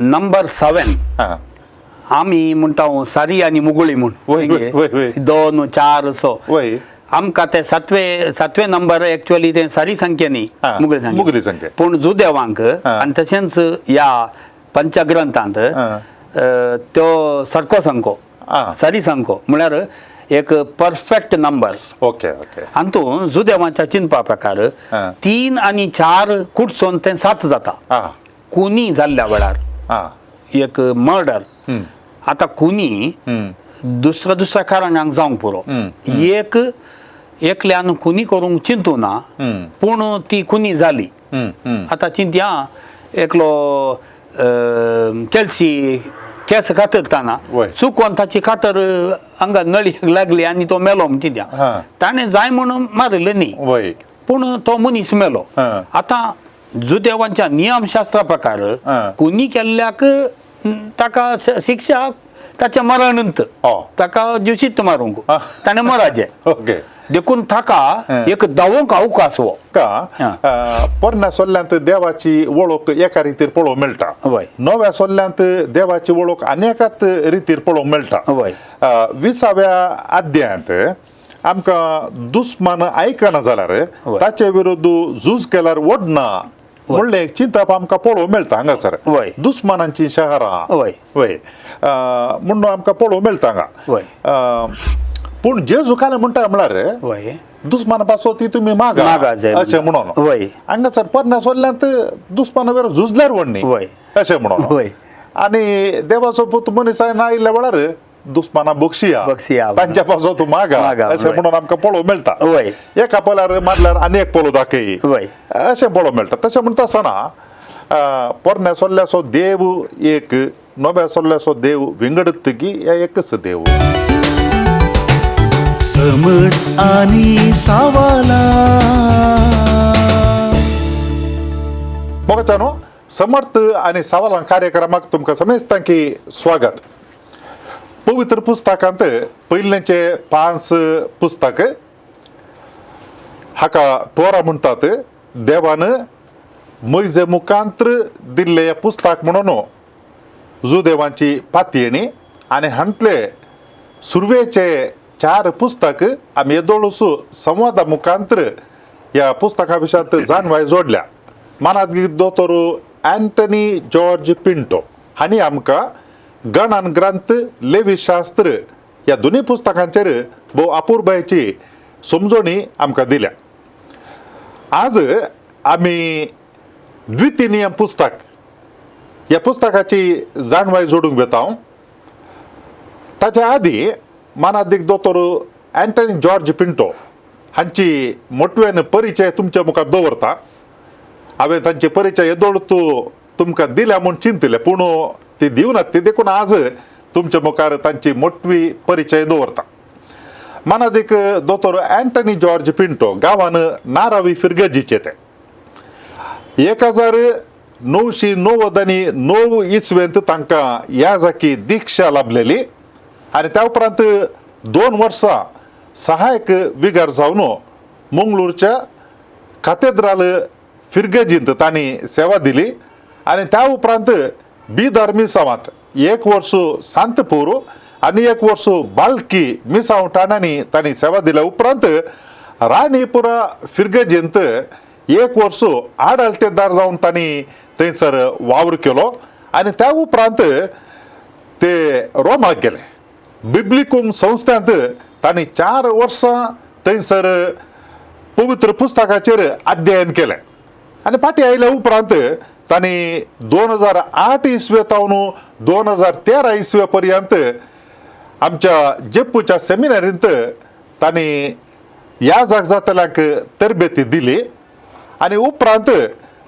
Number 7 आम्ही म्हणटा सारी आणि मुगळी म्हण 2 4 सो आमकां ते सातवे नंबर एक्चुअली ते सारी संख्या न्ही मुगळी संख्या पूण जुदेवांक आनी तशेंच ह्या पंचग्रंथांत त्यो सरको संख्यो सारी संख्यो म्हळ्यार एक परफेक्ट नंबर. Okay okay. हातूंत जुदेवांच्या चिंतपा प्रकार 3 आनी 4 कुडसून ते 7 जाता. कुनी जाल्ल्या वेळार एक मर्डर आता कुनी दुसऱ्या कारणांक जावंक पुरो एकल्यान खुनी करूंक चिंतू ना पूण ती खुनी जाली. आता चिंतया एकलो केल्सी केस कातरताना चुकोन ताची कातर अंगात नळयेक लागली आनी तो मेलो म्हण चिंतया. ताणें जाय म्हणून मारलें न्ही पूण तो मनीस मेलो. आता जुदेवांच्या नियमशास्त्रा प्रकार कुनी केल्ल्याक ताका शिक्षा ताचे मरणानंतर ताका जिवशीत मारूंक ताणें मराचें देखून ताका एक दावोंक अवकाश हो पोरण्या सोल्ल्यांत देवाची वळख एका रितीर पळोवंक मेळटा. नव्या सोल्ल्यांत देवाची वळख अनेकात रितीर पळोवंक मेळटा. 20व्या अध्यायांत आमकां दुस्मान आयकना जाल्यार ताचे विरुद्ध झूज केल्यार ओडना म्हणलें एक चिंतप आमकां पळोवंक मेळटा हांगासर. दुस्मानांची शहरां म्हणून आमकां पळोवंक मेळटा हांगा. पूण जेजू काल म्हणटा म्हळ्यार दुस्माना पासो ती तुमी मागा अशें म्हणून हांगासर पोरण्या सोल्ल्यांत दुस्माना विरोध झुजल्यार व्हडनी अशें म्हणून आनी देवाचो पूत मनीसायन आयिल्ल्या वेळार दुस्माना बक्षिया तांच्या पासो तूं मागा अशें म्हणून आमकां पळोवंक मेळटा. एका पोल्यार मारल्यार आनी एक पोलो दाखय अशें पळोवंक मेळटा. तशें म्हणटा आसतना पोरण्या सोल्ल्याचो देव एक नव्या सोल्ल्याचो देव विंगडतगी एकच देव. समट आणि सावाला मोगाच्यानो समर्थ आणि सावाला कार्यक्रमाक तुमकां समेस्तांकी स्वागत. पवित्र पुस्तकांत पयलेंचे 5 पुस्तक हाका टोरा म्हणटात. देवान मोइजे मुखांत्र दिल्ले हे पुस्तक म्हणून जुदेवांची पातयेणी आनी हांतले सुरवेचे 4 पुस्तक आमी येदोळूस संवादा मुखांत्र ह्या पुस्तका विशयांत जाणवाय जोडल्या. मानात दोतोर अँटनी जॉर्ज पिंटो हांणी आमकां गणान ग्रंथ लेवी शास्त्र ह्या दोनी पुस्तकांचेर भोव अपुर्बायेची समजोणी आमकां दिल्या. आज आमी द्वितीय पुस्तक ह्या पुस्तकाची जाणवाय जोडूंक वेता. ताच्या आदी मानादीक दोतोर अँटनी जॉर्ज पिंटो हांची मोटवेन परिचय तुमच्या मुखार दवरता. हांवें तांचे परिचय येदोळ तुमकां दिल्या म्हूण चिंतले पूण ती दिवनात. ती देखून आज तुमच्या मुखार तांची मोटवी परिचय दवरता. मानादीक दोतोर अँटनी जॉर्ज पिंटो गांवान नारावी फिरगजीचे ते 1990 इसवेंत तांकां याजाकी दिक्षा लाभलेली आनी त्या उपरांत 2 वर्सां सहायक विगार जावन मंगळूरच्या कॅथेड्रल फिरगजींत तांणी सेवा दिली आनी त्या उपरांत बिदर मिसावांत 1 वर्स सांतपूर आनी 1 वर्स बाल्की मिसाव ठाण्यांनी तांणी सेवा दिल्या उपरांत राणीपुरा फिरगजींत 1 वर्स आडळतेदार जावन तांणी थंयसर वावर केलो आनी त्या उपरांत ते रोमाक गेले. बिब्लिकूम संस्थांत तांणी 4 वर्सां थंयसर पवित्र पुस्तकाचेर अध्ययन केलें आनी फाटीं आयल्या उपरांत तांणी 2008 इसवेतावन 2013 इसवे पर्यंत आमच्या जेप्पूच्या सेमिनारींत तांणी याजक जातल्यांक तरबेती दिली आनी उपरांत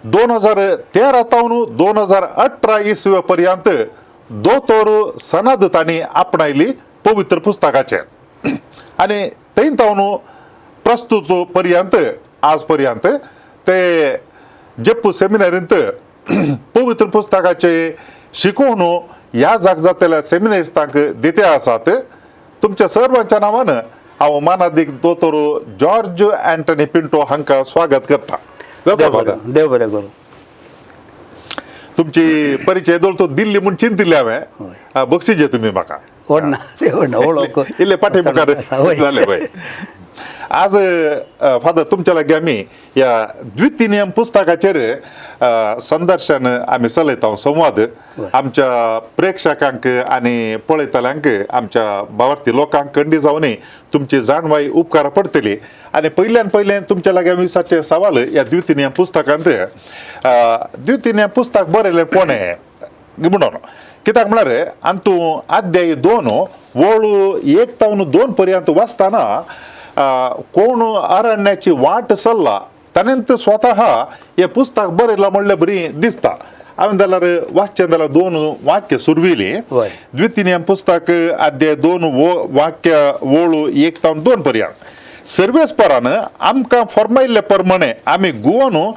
2013 तावन 2018 इसवे पर्यंत दोतोर सनद तांणी आपणायली पवित्र पुस्तकाचेर आनी थंय तावन प्रस्तुत पर्यंत आज पर्यंत ते जेप्पू सेमिनारींत पवित्र पुस्तकाचे शिकवण ह्या जातल्या सेमिनारिस्टांक दिते आसात. तुमच्या सर्वांच्या नांवान हांव मानादीक दोतोर जॉर्ज अँटनी पिंटो हांकां स्वागत करता. देव बरें करूं. तुमची परिचय दोलतो दिल्ली म्हणून चिंतिल्ले हांवें बक्षीचे तुम्ही म्हाका इल्ले पाठी मुखार जाले पळय. आज फादर तुमच्या लागी आमी या द्वितीनियम पुस्तकाचेर संदर्शन आमी चलयता संवाद आमच्या प्रेक्षकांक आनी पळयतल्यांक आमच्या भावार्थी लोकांक खंडी जावनी तुमची जाणवाई उपकार पडटली. आनी पयल्यान पयलें तुमच्या लागी आमी विचारचे सवाल या द्वितीनियम पुस्तकांत द्वितीनियम पुस्तक बरयलें कोणे म्हणून कित्याक म्हळ्यार आंतू अध्याय 2 वळू 1 तावन 2 पर्यंत वाचताना कोण अरण्याची वाट चल्ला ताणेंत स्वतः हे पुस्तक बरयलां म्हणल्यार बरी दिसता. हांवें जाल्यार वाचचें जाल्यार 2 वाक्य सुरविली. द्वितीनियम पुस्तक अध्याय 2 वाक्य वळू 1 तावन 2 पर्यंत. सर्वेस्परान आमकां फर्मायिल्ले प्रमाणे आमी गुवन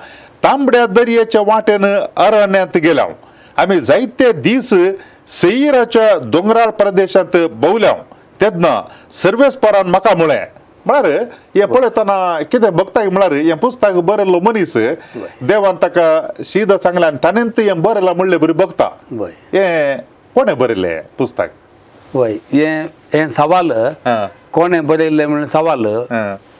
तांबड्या दर्याच्या वाटेन अरण्यांत गेल्या. आमी जायते दीस सेईराच्या दोंगराळ प्रदेशांत भोंवल्या. तेन्ना सर्वेस्परान म्हाका म्हळ्यार हे पळयतना कितें बघताय म्हळ्यार हे पुस्तक बरयल्लो मनीस देवान ताका शीद सांगलें आनी ताणेंत हें बरयलां म्हणलें बरी बघता. हें कोणें बरयलें पुस्तक? वय हें सवाल कोणें बरयल्लें म्हणून सवाल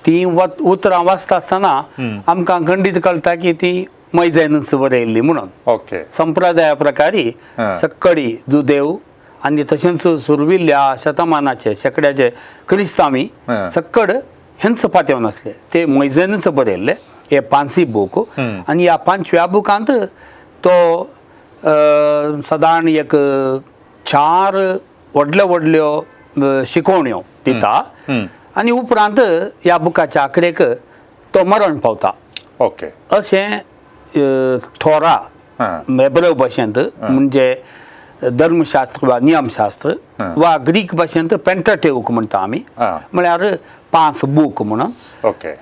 ती उतरां वाचता आसतना आमकां खंडीत कळटा की ती मोइझेनच बरयल्ली म्हणून. ओके. संप्रदाया प्रकारी सक्कडी जुदेव आनी तशेंच सुरविल्ल्या शतमानाचे शेकड्याचे क्रिस्तांवी सक्कड हेंच पातेवन आसले ते मोइझेनच बरयल्ले हे 5 बूक. आनी ह्या 5व्या बुकांत तो सादारण एक 4 व्हडल्यो शिकवण्यो दिता आनी उपरांत ह्या बुकाच्या आखरेक तो मरण पावता. ओके. अशें थोरा हेब्रेव भाशेंत म्हणजे धर्मशास्त्र वा नियमशास्त्र वा ग्रीक भाशेंत पेंटाटेउक म्हणटा आमी म्हळ्यार 5 बूक म्हणून.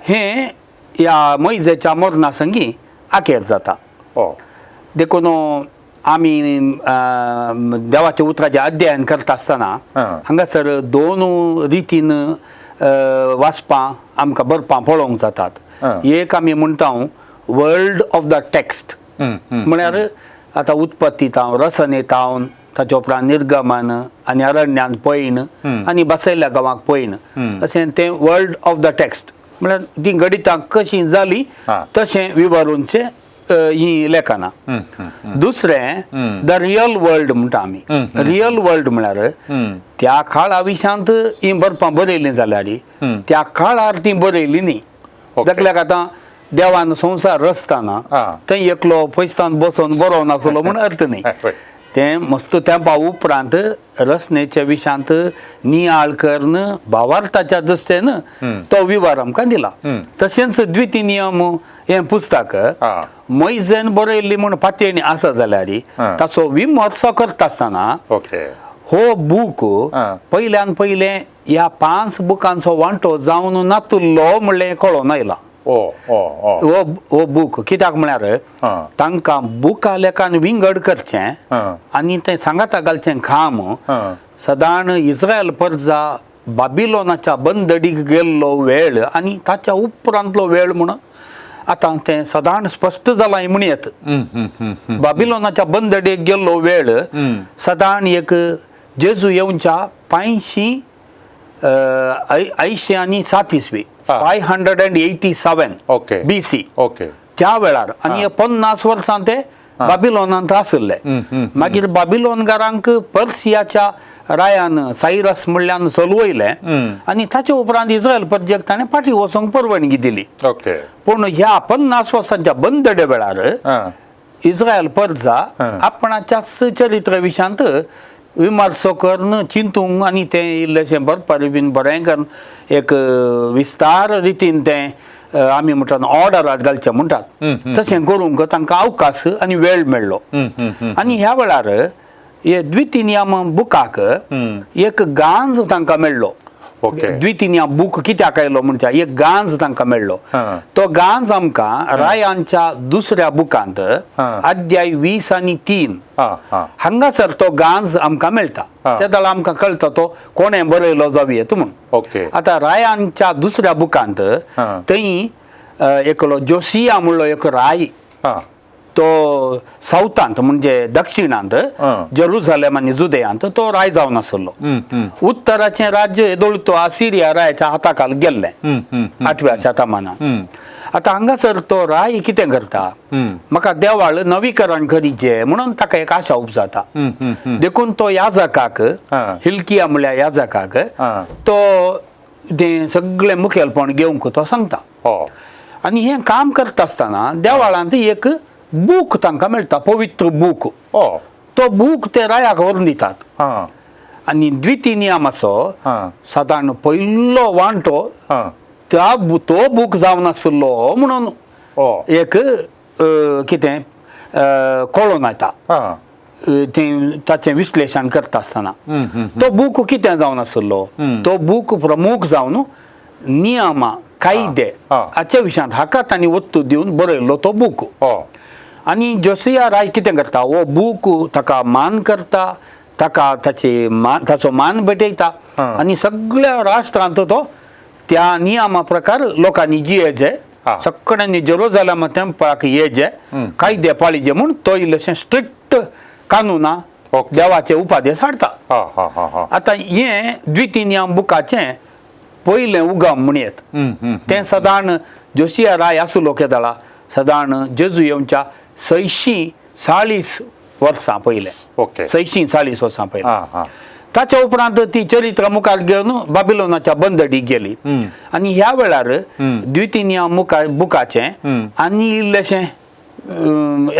हें ह्या मोइझेच्या मरणा संगी आखेर जाता. देखून आमी देवाच्या उतराचें अध्ययन करता आसतना हांगासर 2 रितीन वाचपां आमकां बरपां पळोवंक जातात. एक आमी म्हणटा वर्ल्ड ऑफ द टेक्स्ट म्हळ्यार आतां उत्पत्ती तावन रसने तावन ताचे उपरांत निर्गमन आनी अरण्यान पैन आनी बसयल्ल्या गांवांक पैन अशें तें वर्ल्ड ऑफ द टेक्स्ट म्हळ्यार ती गणितां कशीं जाली तशें विवरूनचें ही लेखनां. दुसरें द रियल वर्ल्ड म्हणटा आमी. रियल वर्ल्ड म्हळ्यार त्या काळा विशांत ही बरपां बरयलीं जाल्यार त्या काळार ती बरयली न्ही. दाखल्याक आतां देवान संवसार रचताना थंय एकलो पयस्तान बसोन बरो नासलो म्हूण अर्थ न्ही. तें मस्त तेंपा उपरांत रचनेच्या विशांत नियाळ करून भावार्थाच्या दृश्टेन तो विवर आमकां दिला. तशेंच द्वितीनियम हें पुस्तक मोइझेन बरयल्ली म्हूण पातयणी आसा जाल्यार ताचो विमर्श करता आसतना हो बूक पयल्यान पयलें ह्या 5 बुकांचो वांटो जावन नातुल्लो म्हणलें कळोन आयलां. हो बूक कित्याक म्हळ्यार तांकां बुका लेखान विंगड करचें आनी तें सांगाता घालचें काम सदाण इस्रायल परजा बाबिलोनाच्या बंदडीक गेल्लो वेळ आनी ताच्या उपरांतलो वेळ म्हणून आतां तें सदाण स्पश्ट जालां म्हणयत. बाबिलोनाच्या बंदडीक गेल्लो वेळ सदाण एक जेजू येवच्या 587 आनी 7 इसवी 587 BC त्या वेळार आनी 50 वर्सां ते बाबिलोनांत आसले. मागीर बाबिलोनकारांक पर्सियाच्या रायान सायरस म्हणल्यान चलवयलें आनी ताचे उपरांत इस्रायल प्रजेक ताणें फाटीं वचोंक परवानगी दिली. पूण ह्या 50 वर्सांच्या बंदडे वेळार इस्रायल परजा आपणाच्याच चरित्र विशांत विमर्श करून चिंतूंक आनी तें इल्लेशें बरपारी बीन बरें करून एक विस्तार रितीन तें आमी म्हणटात ऑर्डरांत घालचें म्हणटात तशें करूंक तांकां अवकाश आनी वेळ मेळ्ळो. आनी ह्या वेळार हे द्वितीनियम बुकाक एक गांज तांकां मेळ्ळो. द्वितीनियम बूक कित्याक आयलो म्हणटा एक गांज तांकां मेळ्ळो. तो गांज आमकां रायांच्या 2ऱ्या बुकांत अध्याय 20 आनी 3 हांगासर तो गांज आमकां मेळटा. त्या वेळार आमकां कळटा तो कोणें बरयलो जावयेत म्हूण. आतां रायांच्या 2ऱ्या बुकांत थंय एकलो जोसिया म्हणलो एक राय तो साऊथांत म्हणजे दक्षिणांत जेरुसलेम आनी जुदेयांत तो राय जावन आसलो उत्तराचे राज्य येदोळ तो असिरिया रायाच्या हाताखाल गेल्ले 8व्या शतमानात आता हांगासर तो राय कितें करता म्हाका देवाळ नवीकरण करीचे म्हणून ताका एक आशा उपजाता देखून तो याजकाक हिल्किया म्हळ्यार याजकाक तो ते सगळे मुखेलपण घेवंक तो सांगता आनी हे काम करता आसतना देवाळांत एक बूक तांकां मेळटा पवित्र बूक तो बूक ते रायाक व्हरून दितात आनी द्वितीय नियमाचो सादारण पयलो वांटो तो बूक जावन आसलो म्हणून एक कितें कळोन येता ताचें विश्लेशण करता आसतना तो बूक कितें जावन आसलो तो बूक प्रमुख जावन नियमा कायदे हाच्या विशयांत हाका तांणी वस्तू दिवन बरयल्लो तो बूक आनी जोसिया राय कितें करता हो बूक ताका मान करता ताका ताचो मान भेटयता आनी सगळ्या राष्ट्रांत तो त्या नियमा प्रकार लोकांनी जियेचे सगळ्यांनी जेरुसलेम टेंपलाक येजे कायदे पाळीचे म्हूण तो इल्लेशें स्ट्रिक्ट कानुना देवाचे उपादेश हाडता आतां हे द्वितीय नियम बुकाचें पयलें उगम म्हणयत तें सादारण जोसिया राय आसलो केदाळा सादारण जेजू येवच्या 640 वर्सां पयलें 640 वर्सां पयलें ताच्या उपरांत ती चरित्र मुखार घेवन बाबिलोनाच्या बंदडीक गेली आनी ह्या वेळार द्वितीय नियम बुकाचें आनी इल्लेशें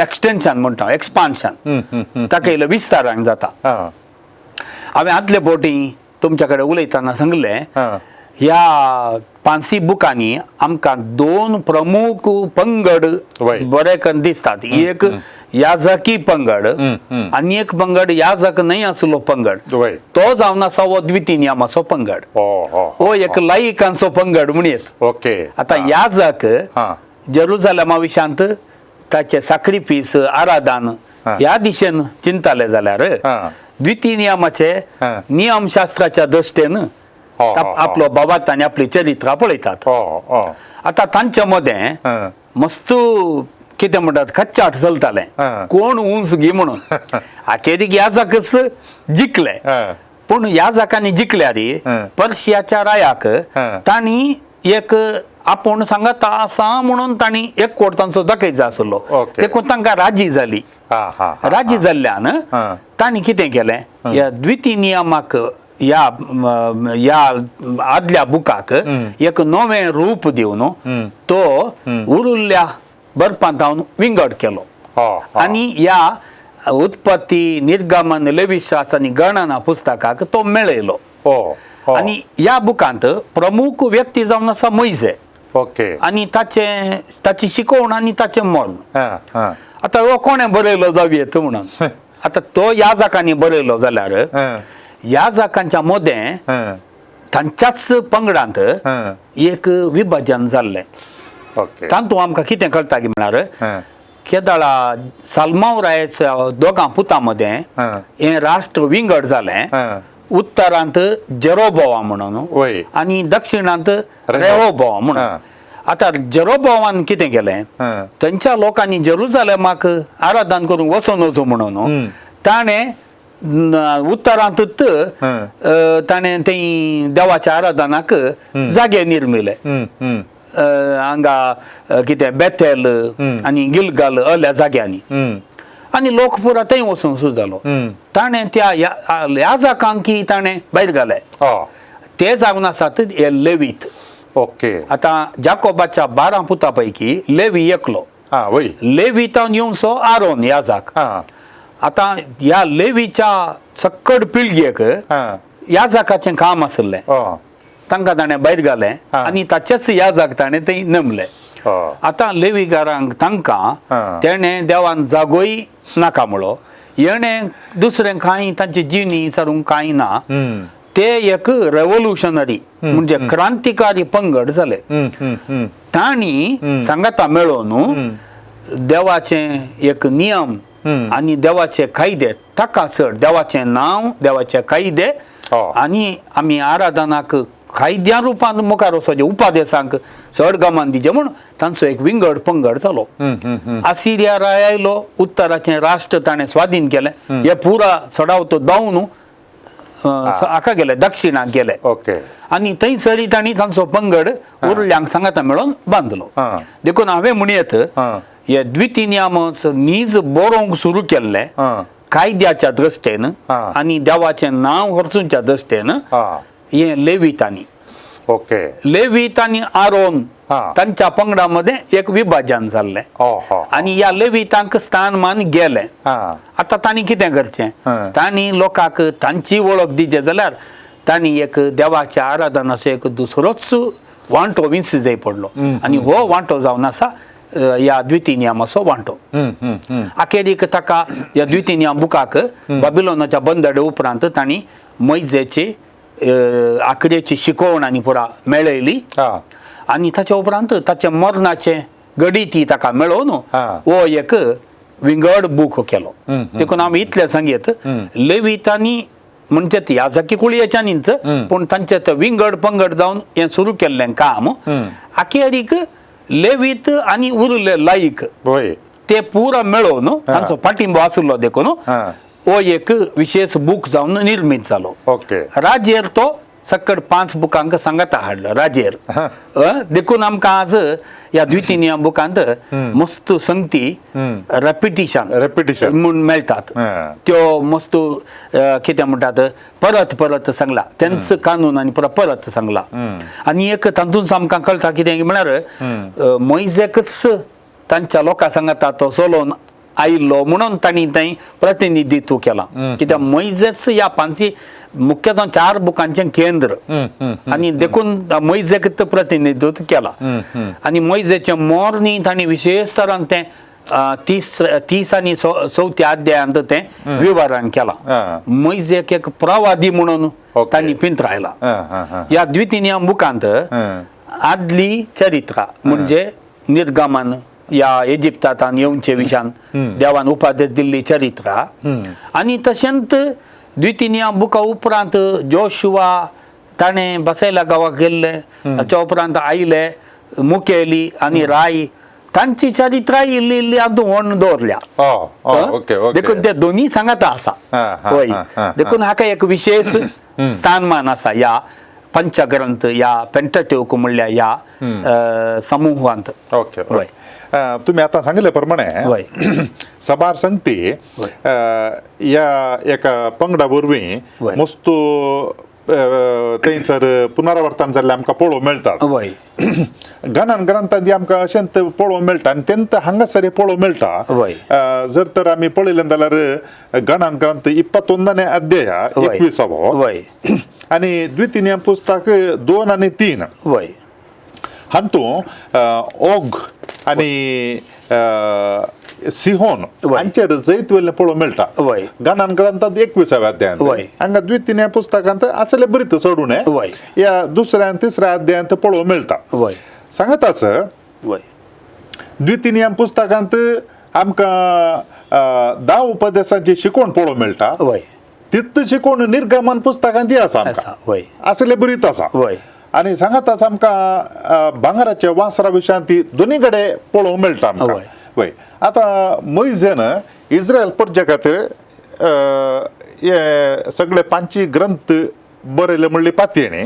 एक्सटेन्शन म्हणटा एक्सपान्शन ताका इल्लें विस्तारण जाता हांवें आदले फावटी तुमच्या कडेन उलयतना सांगलें ह्या 5 बुकांनी आमकां 2 प्रमुख पंगड बरे करून दिसतात एक याजकी पंगड आनी एक पंगड याजक न्हय आसलो पंगड तो जावन आसा हो द्वितीय नियमाचो पंगड हो एक लायिकांचो पंगड म्हणयत आतां याजक जेरुसलेमा विशांत ताचे साक्रिफीस आराधन ह्या दिशेन चिंतले जाल्यार द्वितीय नियमाचे नियमशास्त्राच्या दृश्टेन आपलो बाबात आनी आपली चरित्रां पळयतात आतां तांचे मदें मस्त कितें म्हणटात खच्चाट चलतालें कोण उंच घे म्हणून आखेरीक याजकच जिखले पूण याजकांनी जिखल्यार पर्शियाच्या रायाक तांणी एक आपूण सांगता आसा म्हणून तांणी एक कोट तांचो दाखयचा आसलो देखून तांकां राजी जाली राजी जाल्ल्यान तांणी कितें केलें ह्या द्वितीय नियमाक या आदल्या बुकाक एक नवें रूप दिवन तो उरिल्ल्या बरपांत हांव विंगड केलो आनी ह्या उत्पत्ती निर्गमन लेवीशास्त्र आनी गणना पुस्तकाक तो मेळयलो आनी ह्या बुकांत प्रमुख व्यक्ती जावन आसा मोइसे आनी ताची शिकवण आनी ताचें मोल आतां हो कोणें बरयलो जावं येता म्हणून आतां तो याजकांनी बरयलो जाल्यार याजकांच्या मदें तांच्याच पंगडांत एक विभाजन जाल्लें तातूंत आमकां कितें कळटा की म्हळ्यार केदाळा साल्माव रायाच्या 2 पुतां मदें हें राष्ट्र विंगड जालें उत्तरांत जेरोबोवाम म्हणून आनी दक्षिणांत रेहोबोवाम म्हणून आतां जेरोबोवान कितें केलें थंयच्या लोकांनी जेरुसलेमाक आराधन करूंक वचूं नजो म्हणून ताणें उत्तरांतूच ताणें थंय देवाच्या आराधनाक जागे निर्मिले हांगा कितें बेथेल आनी गिलगाल असल्या जाग्यांनी आनी लोक पुरा थंय वचूंक सुरू जालो ताणें त्या याजकांकी ताणें भायर घाले ते जावन आसात हे लेवीत आतां जाकोबाच्या 12 पुतां पैकी लेवी एकलो लेवीतान येवचो आरोन याजक आतां ह्या लेवीच्या सक्कड पिळगेक याजकाचें काम आसलें तांकां ताणें भायर घालें आनी ताचेच याजक ताणें थंय नेमले आतां लेवीकारांक तांकां तेणें देवान जागोय नाका म्हणलो हेणें दुसरें कांय तांची जिणी विचारूंक कांय ना ते एक रेव्होल्युशनरी म्हणजे क्रांतिकारी पंगड जाले तांणी सांगाता मेळोवन देवाचें एक नियम आनी देवाचे कायदे ताका चड देवाचें नांव देवाचे कायदे आनी आमी आराधनाक कायद्या रुपान मुखार वचचे उपादेशांक चड गमान दिचे म्हूण तांचो एक विंगड पंगड जालो. असिरिया रायलो उत्तराचे राष्ट्र ताणें स्वाधीन केले. हे पुरा चढाव तो धांवन हाका गेले दक्षिणाक गेले. आनी थंयसरी तांणी तांचो पंगड उरल्यांक सांगाता मेळोन बांदलो. देखून हांवें म्हणयत हे द्वितीनियमाचो नीज बरोवंक सुरू केल्ले कायद्याच्या दृश्टेन आनी देवाचें नांव व्हरचुच्या दृश्टेन हे लेवीतांनी. लेवीत आनी आरोन तांच्या पंगडामध्ये एक विभाजन जाल्लें आनी ह्या लेवीतांक स्थानमान गेलें. आतां तांणी कितें करचें? तांणी लोकांक तांची वळख दिजे जाल्यार तांणी एक देवाच्या आराधनाचो एक दुसरोच वांटो विंच जाय पडलो आनी हो वांटो जावन आसा ह्या द्वितीनियमाचो वांटो. अखेरीक ताका ह्या द्वितीनियम बुकाक बाबिलोनाच्या बंदडे उपरांत तांणी मोइजेची आंकड्याची शिकवण आनी पुरा मेळयली आनी ताच्या उपरांत ताच्या मरणाचे घडीती ताका मेळोवन हो एक विंगड बूक केलो. देखून आमी इतलें सांगयत लेवीतांनी म्हणटात याजकी कुळयेच्यानीच पूण तांचे ते विंगड पंगड जावन हें सुरू केल्लें काम अखेरीक लेवीत आनी उरले लायक ते पुरा मेळोवन तांचो पाठिंबो आसलो देखून हो एक विशेष बूक जावन निर्मीत जालो. राजेर तो सकड 5 बुकांक सांगाता हाडलो राजेर. देखून आमकां आज ह्या द्वितीनियम बुकांत मस्त संगती रेपिटिशन म्हूण मेळटात. त्यो मस्त कितें म्हणटात परत परत सांगला तेंच कानून आनी परत सांगला. आनी एक तातूंत आमकां कळटा कितें म्हळ्यार मोइजेकच तांच्या लोकां सांगाता तो चलोवन आयिल्लो म्हणून तांणी थंय प्रतिनिधित्व केलां. कित्याक मोइजेच ह्या 5 मुख्यतः 4 बुकांचें केंद्र आनी देखून मोइजेक प्रतिनिधित्व केलां. आनी मोइजेचें मोरनी तांणी विशेष तरान तें 30 आनी 34 अध्यायांत तें विवरण केलां. मोइजेक एक प्रवादी म्हणून तांणी पिंतरायला. ह्या द्वितीनियम बुकांत आदली चरित्रा म्हणजे निर्गमन या इजिप्तांत येवचे विशान देवान उपादेश दिल्ली चरित्रा आनी तशेंच द्वितीनियम बुका उपरांत जोशुआ ताणें बसयल्या गांवाक गेल्ले ताच्या उपरांत आयले मुखेली आनी राय तांची चरित्रा इल्ली इल्ली व्हरून दवरल्या. देखून ते दोनी सांगाता आसा. देखून हाका एक विशेष स्थानमान आसा ह्या पंचग्रंथ या पेंटाट्यूक म्हणल्या ह्या समूहांत. तुम्ही आता सांगितल्या प्रमाणे सबार संगती या एका पंगडा वरवीं मस्त थंयसर पुनरावर्तन जाल्लें आमकां पळोवंक मेळटा. गणान ग्रंथांत आमकां अशेंच पळोवंक मेळटा आनी तेंत हांगासर पळोवंक मेळटा. जर तर आमी पळयलें जाल्यार गणान ग्रंथ 21 अध्याय 21 आनी द्वितीनियम पुस्तक 2 आनी 3 हातूंत ओग आनी सिहोन हांचेर जैत वेल्लें पळोवंक मेळटा. गणान ग्रंथांत 21 अध्यायांत हांगा द्वितीनियम पुस्तकांत असले बरीत चडू नये या 2ऱ्या आनी 3ऱ्या अध्यायांत पळोवंक मेळटा. सांगत आस द्वितीनियम पुस्तकांत आमकां 10 उपदेशांची शिकवण पळोवंक मेळटा. तित शिकवण निर्गमन पुस्तकांत आसा असले बरीत आसा. आनी सांगत आसा आमकां भांगराच्या वासरा विशयांत ती दोनी कडेन पळोवंक मेळटा आमकां. आतां मोइजेन इस्रायल प्रजे खातीर हे सगळे 5 ग्रंथ बरयले म्हणली पातयेणी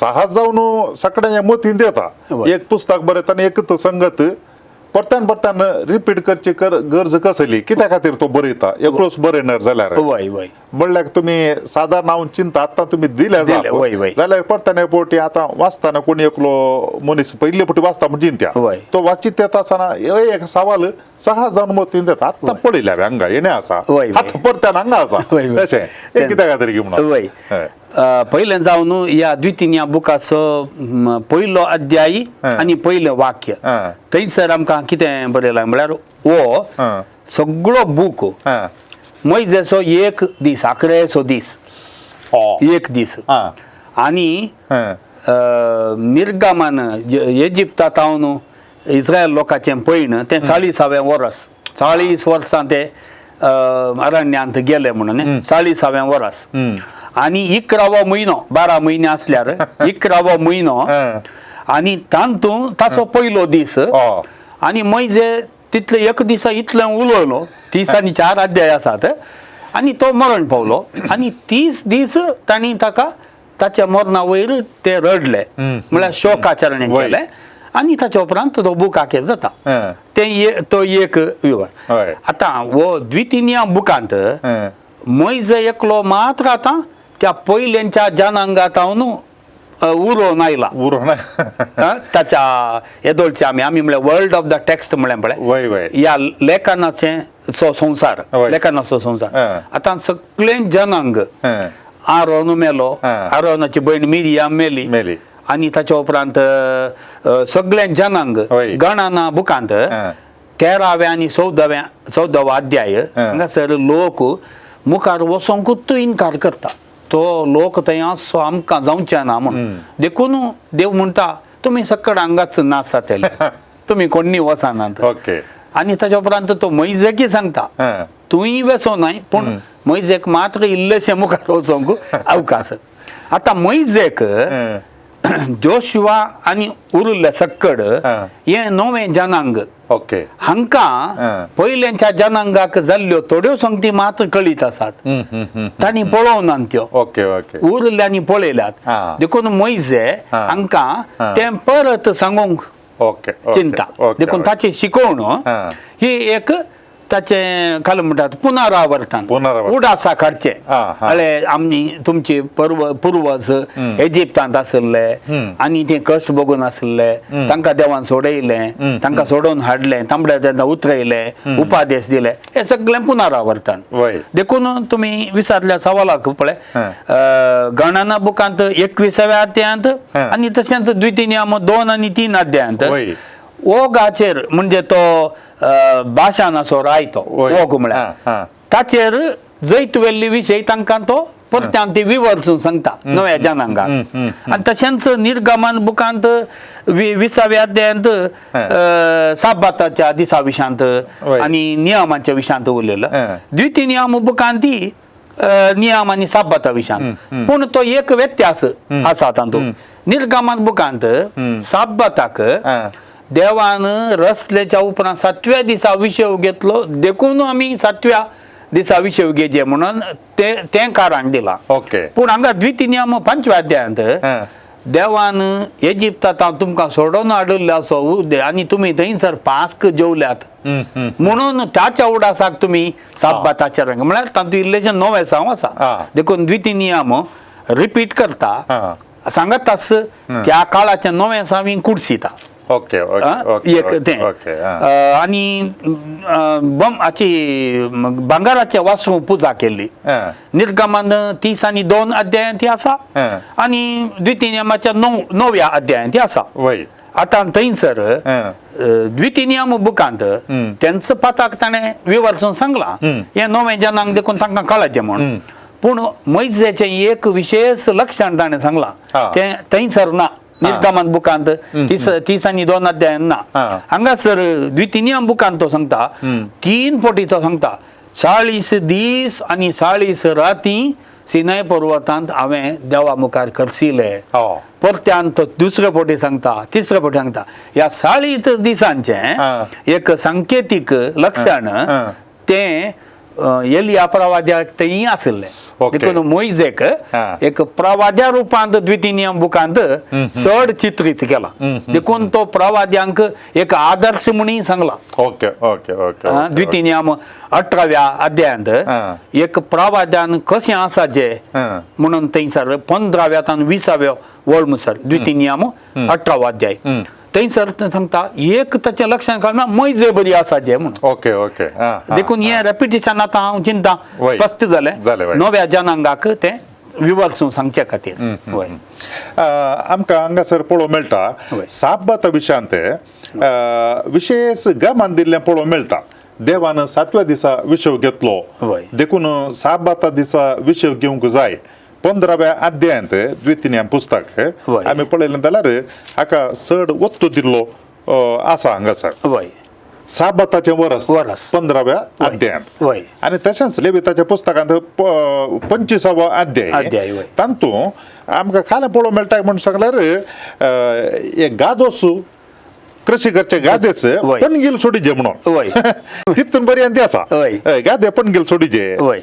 साहस जावन सगळ्यांच्या मतीन देता. एक पुस्तक बरयतना एकच संगत परत्यान परत्यान रिपीट करची गरज कसली कित्या खातीर तो बरयता एकलोच बरयणार जाल्यार म्हणल्यार तुमी सादारण हांव चिंता आतां तुमी दिल्या जाल्यार परत्यान पोटी आतां वाचताना कोणी एकलो मनीस पयले फावटी वाचता म्हणजे चिंत्या तो वाचीत येता आसतना एक सवाल साहस जावन मतीन देता. आतां पळयल्या हांगा येणे आसा आतां परत्यान हांगा आसा अशें हे कित्या खातीर की म्हणून पयलें जावन ह्या द्वितीनियम बुकाचो पयलो अध्याय आनी पयलें वाक्य थंयसर आमकां कितें बरयलां म्हळ्यार हो सगळो बूक मोइजेचो 1 दीस 11 दीस 1 दीस आनी निर्गमन इजिप्तांत हांव इस्रायल लोकांचें पयण तें 40वें वर्स 40 वर्सां ते अरण्यांत गेले म्हणून 40वें वर्स आनी 11वो म्हयनो 12 म्हयने आसल्यार 11वो म्हयनो आणि तांतू ताचो पयलो दीस आणि मैजे तितले एक दिसा इतलें उलयलो 30 आनी 4 अध्याय आसात आणि तो मरण पावलो आणि 30 दीस तांणी ताका ताच्या मरणा वयर ते रडले म्हळ्यार शोकाचरण केले आणि ताच्या उपरांत तो बूक आखेर जाता तो एक विवर आता हो द्वितीय बुकांत मैज एकलो मात्र आता त्या पयल्यांच्या जनांगात उरोन आयला ताच्या येदोळचे आमी म्हळ्यार वर्ल्ड ऑफ द टेक्स्ट म्हळ्यार ह्या लेखनाचे संसार लेखनाचो संसार आतां सगळे जनांग आरोन मेलो आरोनाची बहीण मिरियाम मेली आणि ताच्या उपरांत सगळे जनांग गणना बुकांत 13व्या आणि 14वा अध्याय हांगासर लोक मुखार वचोंकूच इन्कार करता तो लोक थंय असो आमकां जावचें ना म्हणून देखून देव म्हणटा तुमी सकड हांगाच नाच जातले तुमी कोणी वचनात आणि ताच्या उपरांत तो मैजेकी सांगता तुय वेचो नाय पूण मैजेक मात्र इल्लेशें मुखार वचोंक अवकाश आता मैजेक जोशुआ आणि उरिल्ले सक्कड हे 9वें जनांग हांकां पयल्यांच्या जनांगाक जाल्ल्यो थोड्यो संगती मात्र कळीत आसात तांणी पळोवनात त्यो उरिल्ल्यांनी पळयल्यात देखून मैजे हांकां तें परत सांगूंक चिंता देखून ताची शिकवण ही एक ताचे खाल म्हणटात पुनरावर्तन उडासा काडचे आमी तुमचे पुर्वज इजिप्तांत आसले आणि ते कश्ट बघून आसले तांकां देवान सोडयले तांकां सोडून हाडले तांबड्या तेन्ना उतरयले उपादेश दिले हे सगळें पुनरावर्तन देखून तुमी विचारल्या सवालाक पळय गणना बुकांत 21व्या अध्यायांत आणि तशेंच द्वितीनियम 2 आणि 3 अध्यायांत ओगाचेर म्हणजे तो भाशानाचो रायतो ओग म्हळ्यार ताचेर जैत वेल्ली विशयी तांकां तो परत्यान ती विवरसून सांगता नव्या जनांगाक आणि तशेंच निर्गमन बुकांत 20व्या अध्यायांत साबाताच्या दिसा विशांत आणि नियमांच्या विशांत उरलेलं द्वितीनियम बुकांत ती नियम आणि साबाता विशांत पूण तो एक व्यत्यास आसा तातूंत निर्गमन बुकांत साबाताक देवान रचल्याच्या उपरांत 7व्या दिसा विशेव घेतलो देखून आमी 7व्या दिसा विशेव घेजे म्हणून ते कारण दिला पूण हांगा द्वितीनियम 5व्या अध्यायांत देवान इजिप्तांत तुमकां सोडून हाडले असो आणि तुमी थंयसर पास्क जेवल्यात म्हणून त्याच्या उडासाक तुमी साबाताचे रंग म्हळ्यार तातूंत इल्लेशें नवें सांग आसा देखून द्वितीनियम रिपीट करता सांगत आस त्या काळाच्या नवें सावी कुडसिता आणि भांगाराच्या वासू पुजा केली निर्गमन 30 आणि 2 अध्यायांत आसा आणि द्वितीनियमाच्या 9व्या अध्यायांत आसा आता थंयसर द्वितीनियम बुकांत त्यांचं पाताक ताणें विवरसून सांगला हे 9वें जनांक देखून तांकां कळचे म्हणून पूण मैजेचें एक विशेष लक्षण ताणें सांगला तें थंयसर ना निर्गमन बुकांत 30 आणि 2 अध्यायांत ना हांगासर द्वितीनियम बुकांत तो सांगता 3 फावटी तो सांगता 40 दीस आणि 40 राती सिनाय पर्वतांत हांवें देवा मुखार करसिले परत्यान तो दुसरे फावटी सांगता तिसरे फावटी सांगता ह्या 40 दिसांचें एक सांकेतीक लक्षण तें एलिया प्रवाद्याक तेंय आसले देखून मैजेक एक प्रवाद्या रुपांत द्वितीनियम बुकांत चड चित्रीत केला देखून तो प्रवाद्यांक एक आदर्श म्हणून सांगला द्वितीनियम 18व्या अध्यायांत एक प्रवाद्यान कशें आसा जे म्हणून थंयसर 15व्या आणि 20व्या वळमुसर द्वितीनियम 18वो अध्याय थंयसर सांगता एक ताचें लक्षण काडना मैजे बरी आसा जे म्हणून देखून हे रेपिटेशन आतां हांव चिंता स्पश्ट जालें नव्या जनांगाक तें विवरसून सांगचे खातीर आमकां हांगासर पळोवंक मेळटा साबाता विशयांत विशेष गमान दिल्लें पळोवंक मेळटा देवान 7व्या दिसा विशेव घेतलो देखून साबाता दिसा विशेव घेवंक जाय 15व्या अध्यायांत द्वितीनियम पुस्तक आमी पळयलें जाल्यार हाका चड वत्तू दिल्लो आसा हांगासर साबताचे वरस वरस. 15व्या अध्यायात वय आणि तशाच लेविताच्या पुस्तकांत 25वा अध्याय अध्याय वय. तांतू आमकां खाला पळोवंक मेळटा म्हणून सांगल्यार एक गादोसू कृषी करचे गादेच वय. पणगील सोडीजे म्हणून वय तिथून बरी आणि असा वय. गादे पणगील सोडीजे वय.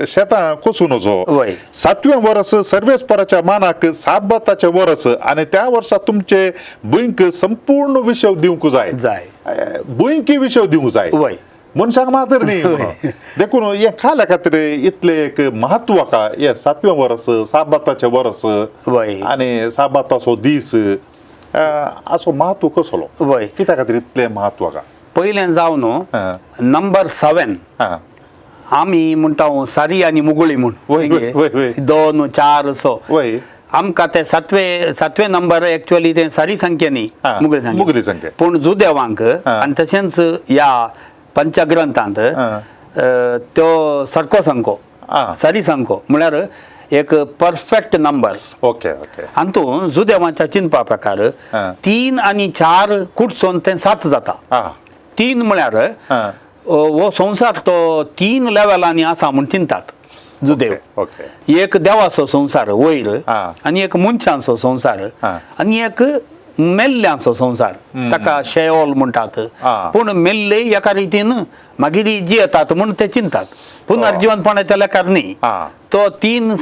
शेतां कोसून वचो वय 7वें वर्स सर्वेस्पराच्या मानाक साबताचे वर्स आणि त्या वर्सात तुमचे भुंयक संपूर्ण विषय दिवंक जाय जाय भुंयकी विषय दिवंक जाय वय मनशाक मात्र न्ही देखून हे खाल्या खातीर इतले एक म्हत्व का हे 7वें वर्स साबताचे वर्स वय आणि साबताचो दीस असो महत्व कसलो वय कित्या खातीर इतले महत्व का पयलें जावन हा. नंबर 7 हा. आमी म्हणटा सारी आनी मुगळी वय, वय, वय, वय. म्हण 2 4 असो वय आमकां ते सातवे नंबर एक्चुअली ते सारी संख्या न्ही हा, मुगळी मुगळी संख्या. पूण जुदेवांक हा. आनी तशेंच ह्या पंचग्रंथांत हा. त्यो सरको संख्यो हा. सारी संख्यो म्हळ्यार एक परफेक्ट नंबर ओके ओके हातूंत जुदेवांच्या चिंतपा प्रकार हा. 3 आनी 4 कुडसून ते 7 जाता हा 3 म्हळ्यार हा हो संसार तो 3 लेवलांनी आसा म्हूण चिंतात जुदेव ओके एक देवाचो संसार वयर हा. आनी एक मनशांचो संसार हा. आनी एक मेल्ल्यांचो संसार ताका शेओल म्हणटात हा. पूण मेल्ले एका रितीन मागीर जी येतात म्हूण ते चिंतात पुनर्जीवनपणाच्या लेकार न्ही हा. तो 3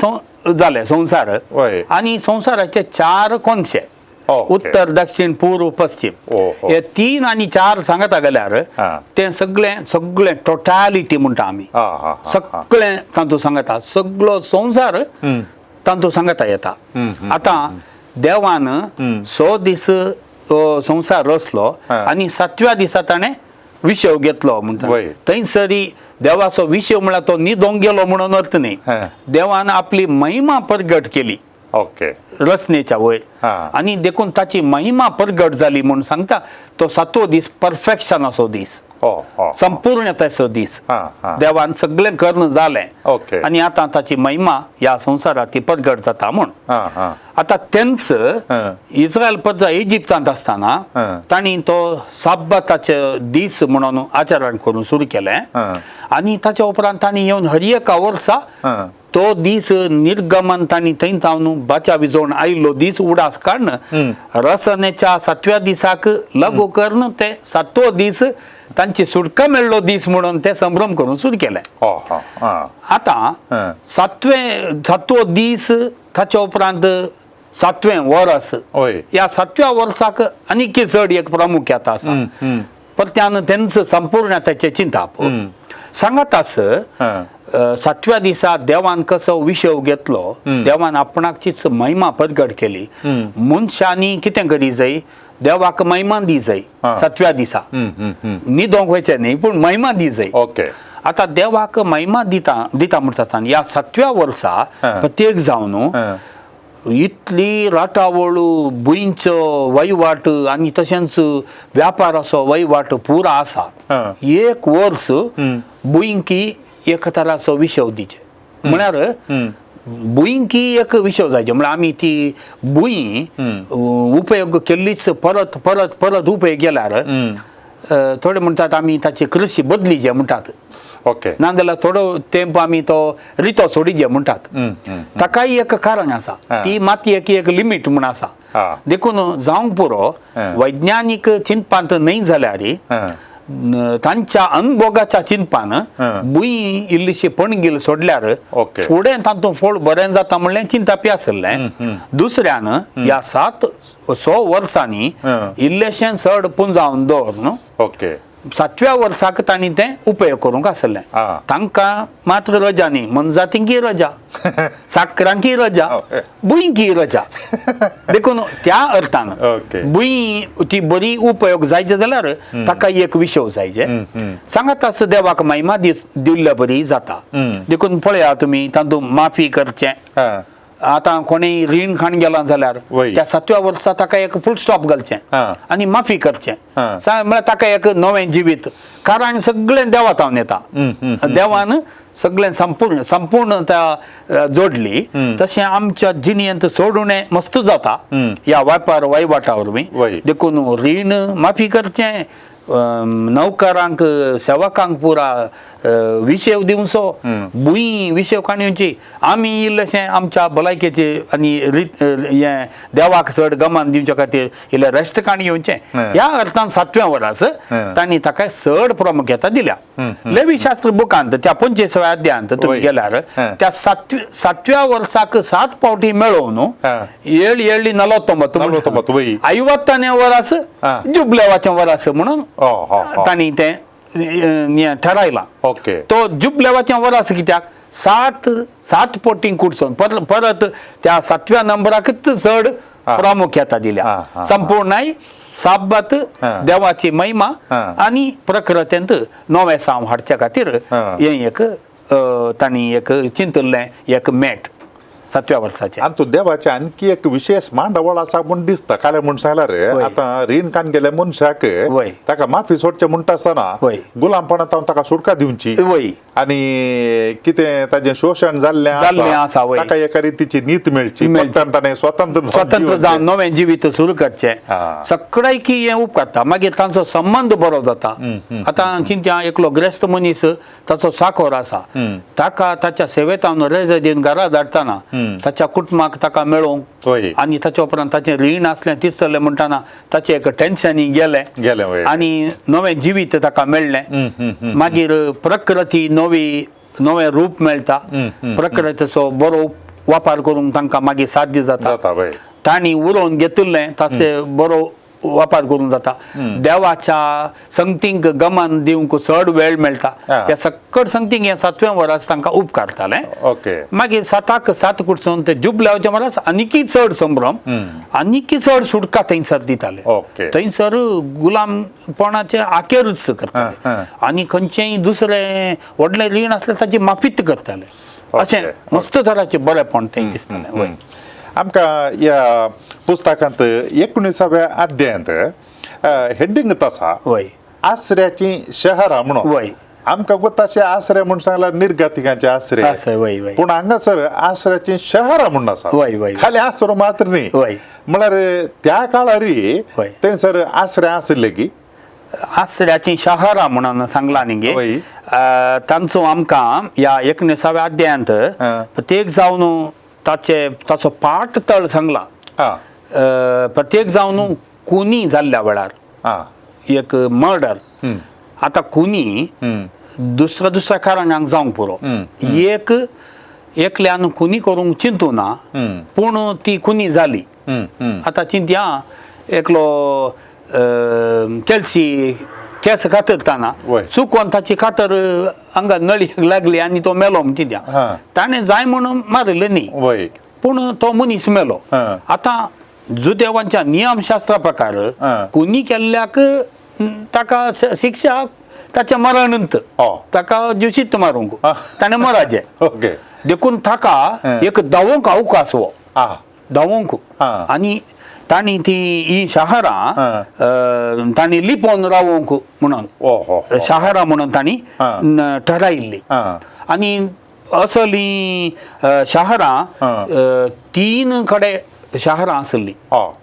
जाले संसार वय. आनी संसाराचे 4 कोनशे ओके. उत्तर दक्षिण पूर्व पश्चिम ओहो. हे 3 आनी 4 सांगता गेल्यार हा. ते सगळे टोटॅलिटी म्हणटा आमी हा हा हा सगळे तांतू सांगता सगळो संसार तांतू सांगता येता आतां देवान 100 दीस संसार रचलो हा. आनी 7व्या दिसा ताणें विषय घेतलो म्हणटा वय. थंयसरी देवाचो विषय म्हळ्यार तो न्हिदोंक गेलो म्हणून अर्थ न्ही हा. देवान आपली महिमा प्रगट केली ओके रचनेच्या वयर हा. आनी देखून ताची महिमा प्रगट जाली म्हणून सांगता तो 7वो दीस परफेक्शनाचो दीस हो हो संपूर्णतेचो दीस हा हा देवान सगळें कर्ण जालें ओके. आनी आतां ताची महिमा ह्या संवसारात ती प्रगट जाता म्हूण हा हा आतां तेंच हा. इस्रायल प्रजा इजिप्तांत आसतना हा. तांणी तो साब्बाताचे दीस म्हणून आचरण करून सुरू केलें हा. आनी ताच्या उपरांत तांणी येवन हर एका वर्सा हा. तो दीस निर्गमन तांणी थंय जावन बाच्या विजोवन आयिल्लो दीस उडास काडन रचनेच्या 7व्या दिसाक लागू करून ते 7वो दीस तांची सुटका मेळ्ळो दीस म्हणून ते संभ्रम करून सुरू केलें हो हो हा आतां हा. 7वो दीस ताच्या उपरांत 7वें वर्स ओय ह्या 7व्या वर्साक आनीक चड एक प्रामुख्यात आसा परत्यान तेंच संपूर्णतेचे चिंता सांगात आस हा. 7व्या दिसा देवान कसो विषय घेतलो देवान आपणाचीच महिमा प्रगट केली मनशांनी कितें करी जाय देवाक महिमा दी जाय हा. 7व्या दिसा न्हिदोंक वयचें न्ही पूण महिमा दी जाय ओके आतां देवाक महिमा दिता म्हणटा ह्या 7व्या वर्सा हा. प्रत्येक जावन हा. इतली राटावळू भुंयचो वहिवाट आनी तशेंच व्यापाराचो वहिवाट पुरो आसा हा. एक वर्स भुंयकी एक तराचो विषय दिचे म्हळ्यार भुंयकी एक विषय जायचे म्हळ्यार आमी ती भुंय उपयोग केल्लीच परत परत परत उपयोग केल्यार थोडे म्हणटात आमी ताची कृषी बदलीचे म्हणटात ओके नाजाल्यार थोडो तेंप आमी तो रितो सोडीचे म्हणटात ताकाय एक कारण आसा ती मातयेक एक लिमीट म्हूण आसा हा. देखून जावंक पुरो वैज्ञानीक चिंतपांत न्हय जाल्यार हा. तांच्या अनुभोगाच्या चिंतपान भुंय इल्लीशी पणगील सोडल्यार ओके. फुडें तातूंत फळ बरें जाता म्हणलें चिंतापी आसलें दुसऱ्यान ह्या 6 वर्सांनी इल्लेशें चड पुंजावन दवरून ओके 7व्या वर्साक तांणी तें उपयोग करूंक आसलें हा. तांकां मात्र रजा न्ही मनजातींकी रजा साकरांकी रजा ओके. भुंयकी रजा देखून त्या अर्थान ओके. भुंय ती बरी उपयोग जायचे जाल्यार ताका एक विषय जायचे सांगात आस देवाक महिमा दिल्ल्या बरी जाता देखून पळया तुमी तातूंत माफी करचें हा. आतां कोणेय रीण खाण गेला जाल्यार वय. त्या 7व्या वर्सा ताका एक फुल स्टॉप घालचें हा. आनी माफी करचें हा. म्हळ्यार ताका एक नवें जिवीत कारण सगळें देवातावन येता देवान सगळें संपूर्ण त्या जोडली तशें आमच्या जिणेंत सोडून मस्त जाता ह्या व्यापार वहिवाटा वरवीं वय. देखून रीण माफी करचें नौकरांक सेवकांक पुरा विशेव दिवसो बुई विशेव काणयोची आमी इल्लेशें आमच्या भलायकेचे आनी हें देवाक चड गमान दिवचे खातीर इल्ले रेस्ट काणयोचें ह्या अर्थान 7व्या वरास तांणी ताका चड प्रामुख्यता दिल्या. लेवी शास्त्र बुकांत त्या 25व्या अध्यायांत तुम्ही गेल्यार त्या 7व्या वर्साक 7 पावटी मेळोवन 7 49 50ನೇ वरास जुबलेवाचें वरास म्हणून तांणी तें ठरयलां. तो जुबलेवाचें वरास कित्याक 7 पटींक कुडचोन परत त्या 7व्या नंबराकच चड प्रामुख्यता दिल्या. संपूर्णाय साब्बात देवाची महिमा आनी प्रकृतींत नवें साम हाडच्या खातीर हें एक तांणी एक चिंतल्लें एक मेट 7व्या वर्साचे. आणि तो देवाचे आणखी एक विशेष मांडवळ असा म्हूण दिसता. काले म्हूण सांगल्यार आतां रीण काण गेल्या मनशाक ताका माफी सोडचें म्हणटा आसतना गुलामपणांत ताका सुटका दिवची आनी कितें ताजें शोशण जाल्लें आसा ताका एका रितीची नीत मेळची ताणें स्वतंत्र जावन नवें जिवीत सुरू करचें सगळ्यांक हें उपकारता. मागीर तांचो संबंध बरो जाता. आतां चिंत्या एकलो ग्रेस्त मनीस ताचो साखोर आसा ताका ताच्या सेवेतान रेज दिवन घरा धाडटाना ताच्या कुटुंबाक ताका मेळोवंक आनी ताच्या उपरांत ताचें रीण आसलें तीच चल्लें म्हणटाना ताचें एक टेन्शनी गेलें आनी नवें जिवीत ताका मेळ्ळें. मागीर प्रकृती नवें रूप मेळटा. प्रकृतीचो बरो वापर करूंक तांकां मागीर साध्य जाता. तांणी उलोवन घेतिल्लें ताचें बरो वापर करूंक जाता. देवाच्या संगतींक गमान दिवंक चड वेळ मेळटा. ह्या सकट संगतींक हें 7वें वरास तांकां उपकारतालें. मागीर 7क 7 कुडचोन ते जुबलेवाचें वरास आनीकी चड संभ्रम आनीकी चड सुटका थंयसर दिताले. थंयसर गुलामपणाचे आखेरूच करताले आनी खंयचेंय दुसरें व्हडलें रीण आसलें ताची माफीत करताले. अशें मस्त तराचें बरेंपण थंय दिसतालें. आमकां ह्या पुस्तकांत 19व्या अध्यायांत हेडिंग आसा आसऱ्याची शहरां म्हणून. आमकां तशें आसरे म्हूण सांगल्यार निर्गतिकांचे आसरे पूण हांगासर आसऱ्याची शहरां म्हणून आसा. खाली आसरो मात्र न्ही. म्हळ्यार त्या काळारी थंयसर आसरे आसले की आसऱ्याची शहरां म्हणून सांगला न्ही तांचो आमकां ह्या 19व्या अध्यायांत प्रत्येक जावन ताचो पाठ तळ सांगला. प्रत्येक जावन कुनी जाल्ल्या वेळार एक मर्डर. आतां कुनी दुसऱ्या कारणांक जावंक पुरो. एकल्यान कुनी करूंक चिंतू ना पूण ती कुनी जाली. आतां चिंत्या एकलो केल्सी केस कातरताना चुकोन ताची कातर हांगा नळयेक लागली आनी तो मेलो म्हणटा. ताणें जाय म्हणून मारलें न्ही पूण तो मनीस मेलो. आतां जुदेवांच्या नियमशास्त्रा प्रकार कुनी केल्ल्याक ताका शिक्षा ताच्या मरणानंत ताका जिशीत मारूंक ताणें मराचें देखून ताका एक धावोंक अवकाश धावोंक आनी तांणी ती ही शहरां तांणी लिपोवन रावोंक म्हणून शहरां म्हणून तांणी ठरायिल्ली. आनी असली शहरां 3 कडेन शहरां आसली.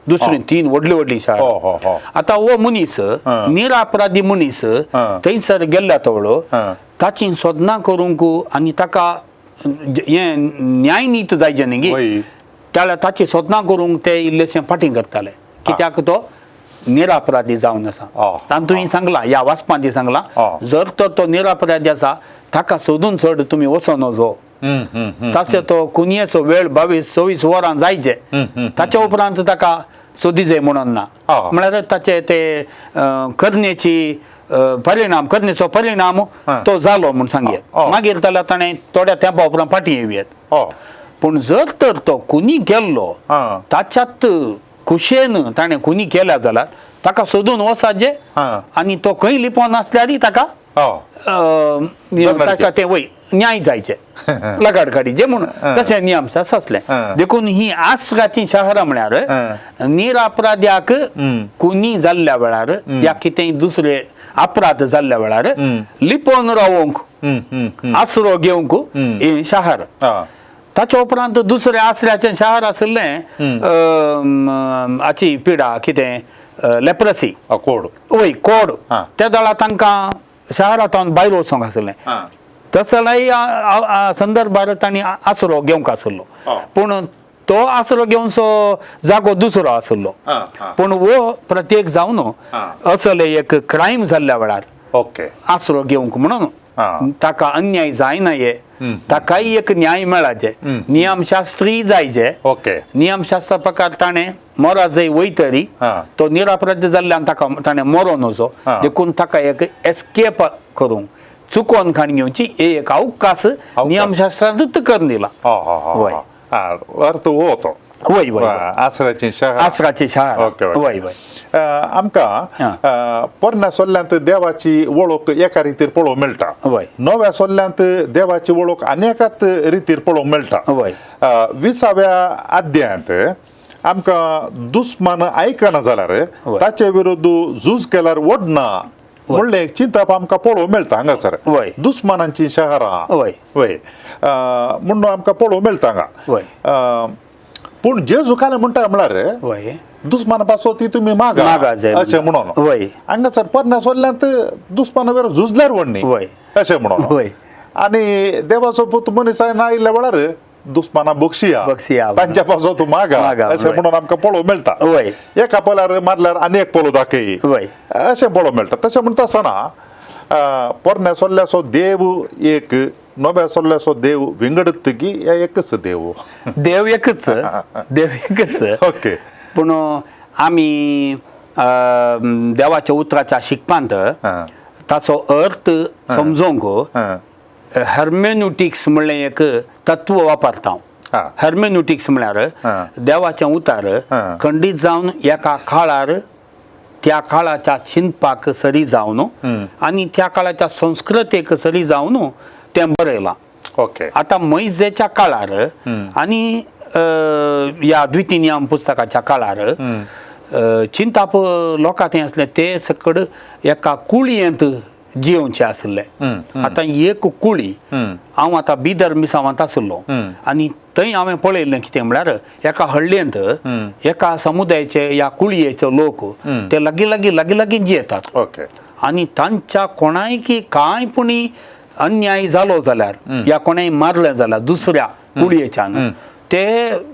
दुसरी 3 व्हडली शहरां. आतां हो मनीस निरपराधी मनीस थंयसर गेल्ल्या तवळो ताची सोदना करूंक आनी ताका हें न्याय नीत जायचें न्ही त्याला ताची सोदना करूंक ते इल्लेशें फाटीं करताले कित्याक तो निरपराधी जावन आसा. तांतूय सांगला ह्या वाचपांत सांगला जर तर तो निरपराधी आसा ताका सोदून चड तुमी वचो नजो. ताचे तो कुनियेचो वेळ 22-24 वरां जायचे ताच्या उपरांत ताका सोदिजे म्हणून ना. म्हळ्यार ताचे ते करण्याचो परिणाम तो जालो म्हूण सांगये. मागीर जाल्यार ताणें थोड्या तेंपा उपरांत फाटीं येवयेत. पूण जर तर तो कुनी केल्लो ताच्यात खुशेन ताणें कुनी केल्या जाल्यार ताका सोदून वचाचे आनी तो खंय लिपोवन आसल्यारय ताका ते वय न्याय जायचे लगाड जे म्हणून तशें नियम आसले. देखून ही आसराची शहरां म्हळ्यार निरपराध्याक कुनी जाल्ल्या वेळार या कितेंय दुसरे अपराध जाल्ल्या वेळार लिपोवन रावोंक आसरो घेवंक ही शहर. ताच्या उपरांत दुसरें आसऱ्याचें शहर आसलें हाची पिडा कितें लेप्रसी कोड वय कोड हा. त्या दळा तांकां शहरांत भायर वचोंक आसलें तसलाय संदर्भार तांणी आसरो घेवंक आसलो पूण तो आसरो घेवनसो जागो दुसरो आसलो पूण वो प्रत्येक जावन असले एक क्रायम जाल्ल्या वेळार ओके आसरो घेवंक म्हणून ताका अन्याय जायनाये ताकाय एक न्याय मेळाचे नियमशास्त्री जायचे ओके नियमशास्त्रा प्रकार ताणें मोरा जंय वयतरी तो निरापराध जाल्ल्यान ताका ताणें मरोन वचो देखून ताका एक एस्केप करूंक चुकोवन खाण घेवची एक अवकाश नियमशास्त्रांत करून दिला वय अर्थ होतो वय वय आसराची शहर आसराची शाळा ओके, ओके. वय वय आमकां पोरण्या सोल्ल्यांत देवाची वळख एका रितीर पळोवंक मेळटा वय नव्या सोल्ल्यांत देवाची वळख अनेकात रितीर पळोवंक मेळटा वय 20व्या अध्यायांत आमकां दुस्मान आयकना जाल्यार ताचे विरुद्ध झूज केल्यार वडना म्हणलें एक चिंतप आमकां पळोवंक मेळटा हांगासर वय दुस्मानांची शहरां वय वय म्हणून आमकां पळोवंक मेळटा हांगा वय पूण जेजू काले म्हणटा म्हळ्यार वय दुस्मान पासो ती तुमी मागा अशें म्हणून वय हांगासर पोरण्या सोल्ल्यांत दुस्माना वेळार झुजल्यार वडनी वय अशें म्हणून वय आनी देवाचो पूत मनीसायन आयिल्ल्या वेळार दुस्माना बक्षिया तांच्या पासो तूं मागा अशें म्हणून आमकां पळोवंक मेळटा वय एका पोल्यार मारल्यार आनी एक पोलो दाखय वय अशें पळोवंक मेळटा तशें म्हणटा आसतना पोरण्या सोल्ल्याचो देव एक नव्या सोल्ल्याचो देव विंगडत की एकच देव देव एकच देव एकच ओके पूण आमी देवाच्या उतराच्या शिकपांत ताचो अर्थ समजोवंक हर्मेन्युटिक्स म्हणलें एक तत्व वापरता हर्मेन्युटिक्स म्हळ्यार देवाचें उतार खंडीत जावन एका काळार त्या काळाच्या चिंतपाक सरी जावन आनी त्या काळाच्या संस्कृतेक सरी जावन तें बरयलां ओके आतां मैजेच्या काळार आनी ह्या द्वितीनियम पुस्तकाच्या काळार चिंताप लोकांत आसलें ते सकड एका कुळयेंत जिवचे आसले आतां एक कुळी हांव आतां बिदर मिसावांत आसलो आनी थंय हांवें पळयलें कितें म्हळ्यार एका हळ्ळेंत एका समुदायाचे ह्या कुळयेचे लोक ते लागीं जियेतात ओके आनी तांच्या कोणायकी कांयपुणी अन्याय जालो जाल्यार या कोणाय मारलें जाल्यार दुसऱ्या कुळयेच्यान ते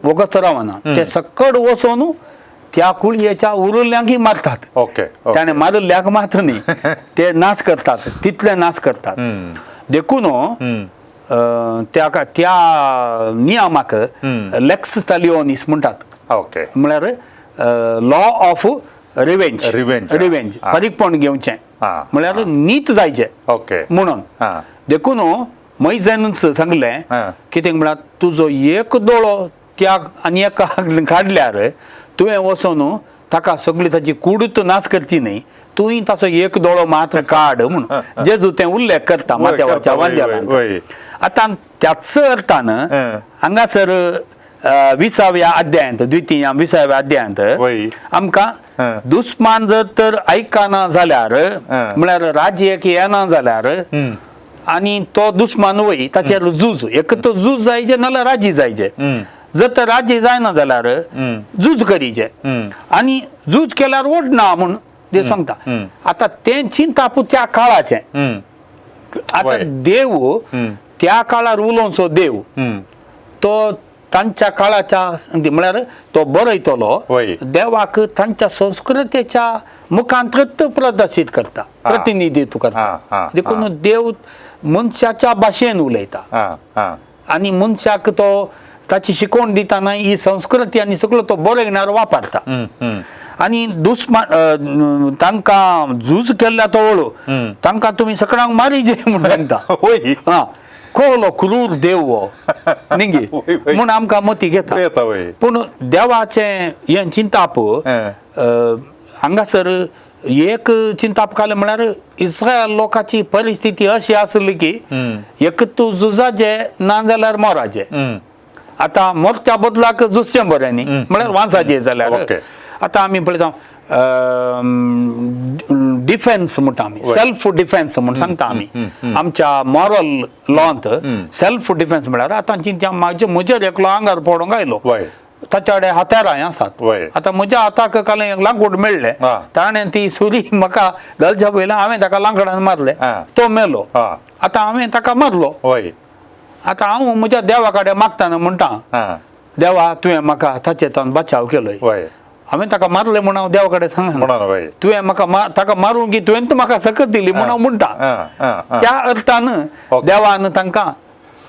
वगत रावना ते सकड वचोन त्या कुळयेच्या उरिल्ल्यांकय मारतात ओके ताणें मारिल्ल्याक मात्र न्ही ते नाश करतात तितले नाश करतात देखून त्या नियमाक लेक्स टॅलिओनिस म्हणटात ओके म्हळ्यार लॉ ऑफ रिवेंज फरीकपण घेवचें म्हळ्यार नीत जायचें ओके म्हणून देखून मैजेनच सांगलें कितें म्हळ्यार तुजो एक दोळो त्या आनी एका काडल्यार तुवें वचोन ताका सगळी ताची कुडूच नाश करची न्ही तुवें ताचो एक दोळो मात्र काड म्हणून जेजू तें उल्लेख करता माथ्यावाच्या वांद्यालांत आतां त्याच अर्थान हांगासर 20व्या अध्यायांत द्वितीय 20व्या अध्यायांत आमकां दुस्मान जर तर आयकना जाल्यार म्हळ्यार राज्य एक येना जाल्यार आनी तो दुस्मान वय ताचेर झूज एक तर झूज जायचे नाल्यार राज्य जायचे जर तर राज्य जायना जाल्यार झूज करीचे आनी झूज केल्यार ओडना म्हूण देव सांगता आतां तें चिंतापूर त्या काळाचें आतां देव त्या काळार उलोवचो देव तो तांच्या काळाच्या म्हळ्यार तो बरयतलो देवाक तांच्या संस्कृतेच्या मुखांतरच प्रदर्शीत करता प्रतिनिधित्व करता देखून देव मनशाच्या भाशेन उलयता आनी मनशाक तो ताची शिकवण दितना ही संस्कृती आनी सगळो तो बरयणार वापरता आनी दुस्मान तांकां झूज केल्ल्या तो वळू तांकां तुमी सगळ्यांक मारीचे म्हूण सांगता कोलो क्रूर देव हो निंगी म्हूण आमकां मती घेता पूण देवाचें हें चिंताप हांगासर एक चिंताप काले म्हळ्यार इस्रायल लोकांची परिस्थिती अशी आसली की एक तूं झुजाचे ना जाल्यार मोराचे आतां मोरच्या बदलाक झुजचें बरें न्ही म्हळ्यार वांसाचें जाल्यार आतां आमी पळयता डिफेन्स म्हणटा आमी सेल्फ डिफेन्स म्हूण सांगता आमी आमच्या मॉरल लॉंत सेल्फ डिफेन्स म्हळ्यार आतां म्हजेर एकलो आंगार पडोंक आयलो ताच्या कडेन हात्यारां आसात. आतां म्हज्या हाताक काल एक लांकूड मेळ्ळें, ताणें ती सुरी म्हाका गलच्या पयलें हांवें ताका लांकडान मारलें, तो मेलो. आतां हांवें ताका मारलो. आतां हांव म्हज्या देवा कडेन मागतना म्हणटा, देवा तुवें म्हाका ताचेतान बचाव केलोय. हांवें ताका मारलें म्हूण हांव देवा कडेन सांगना, तुवें म्हाका ताका मारूंक की तुवें म्हाका सकत दिली म्हूण हांव म्हणटा. त्या अर्थान देवान तांकां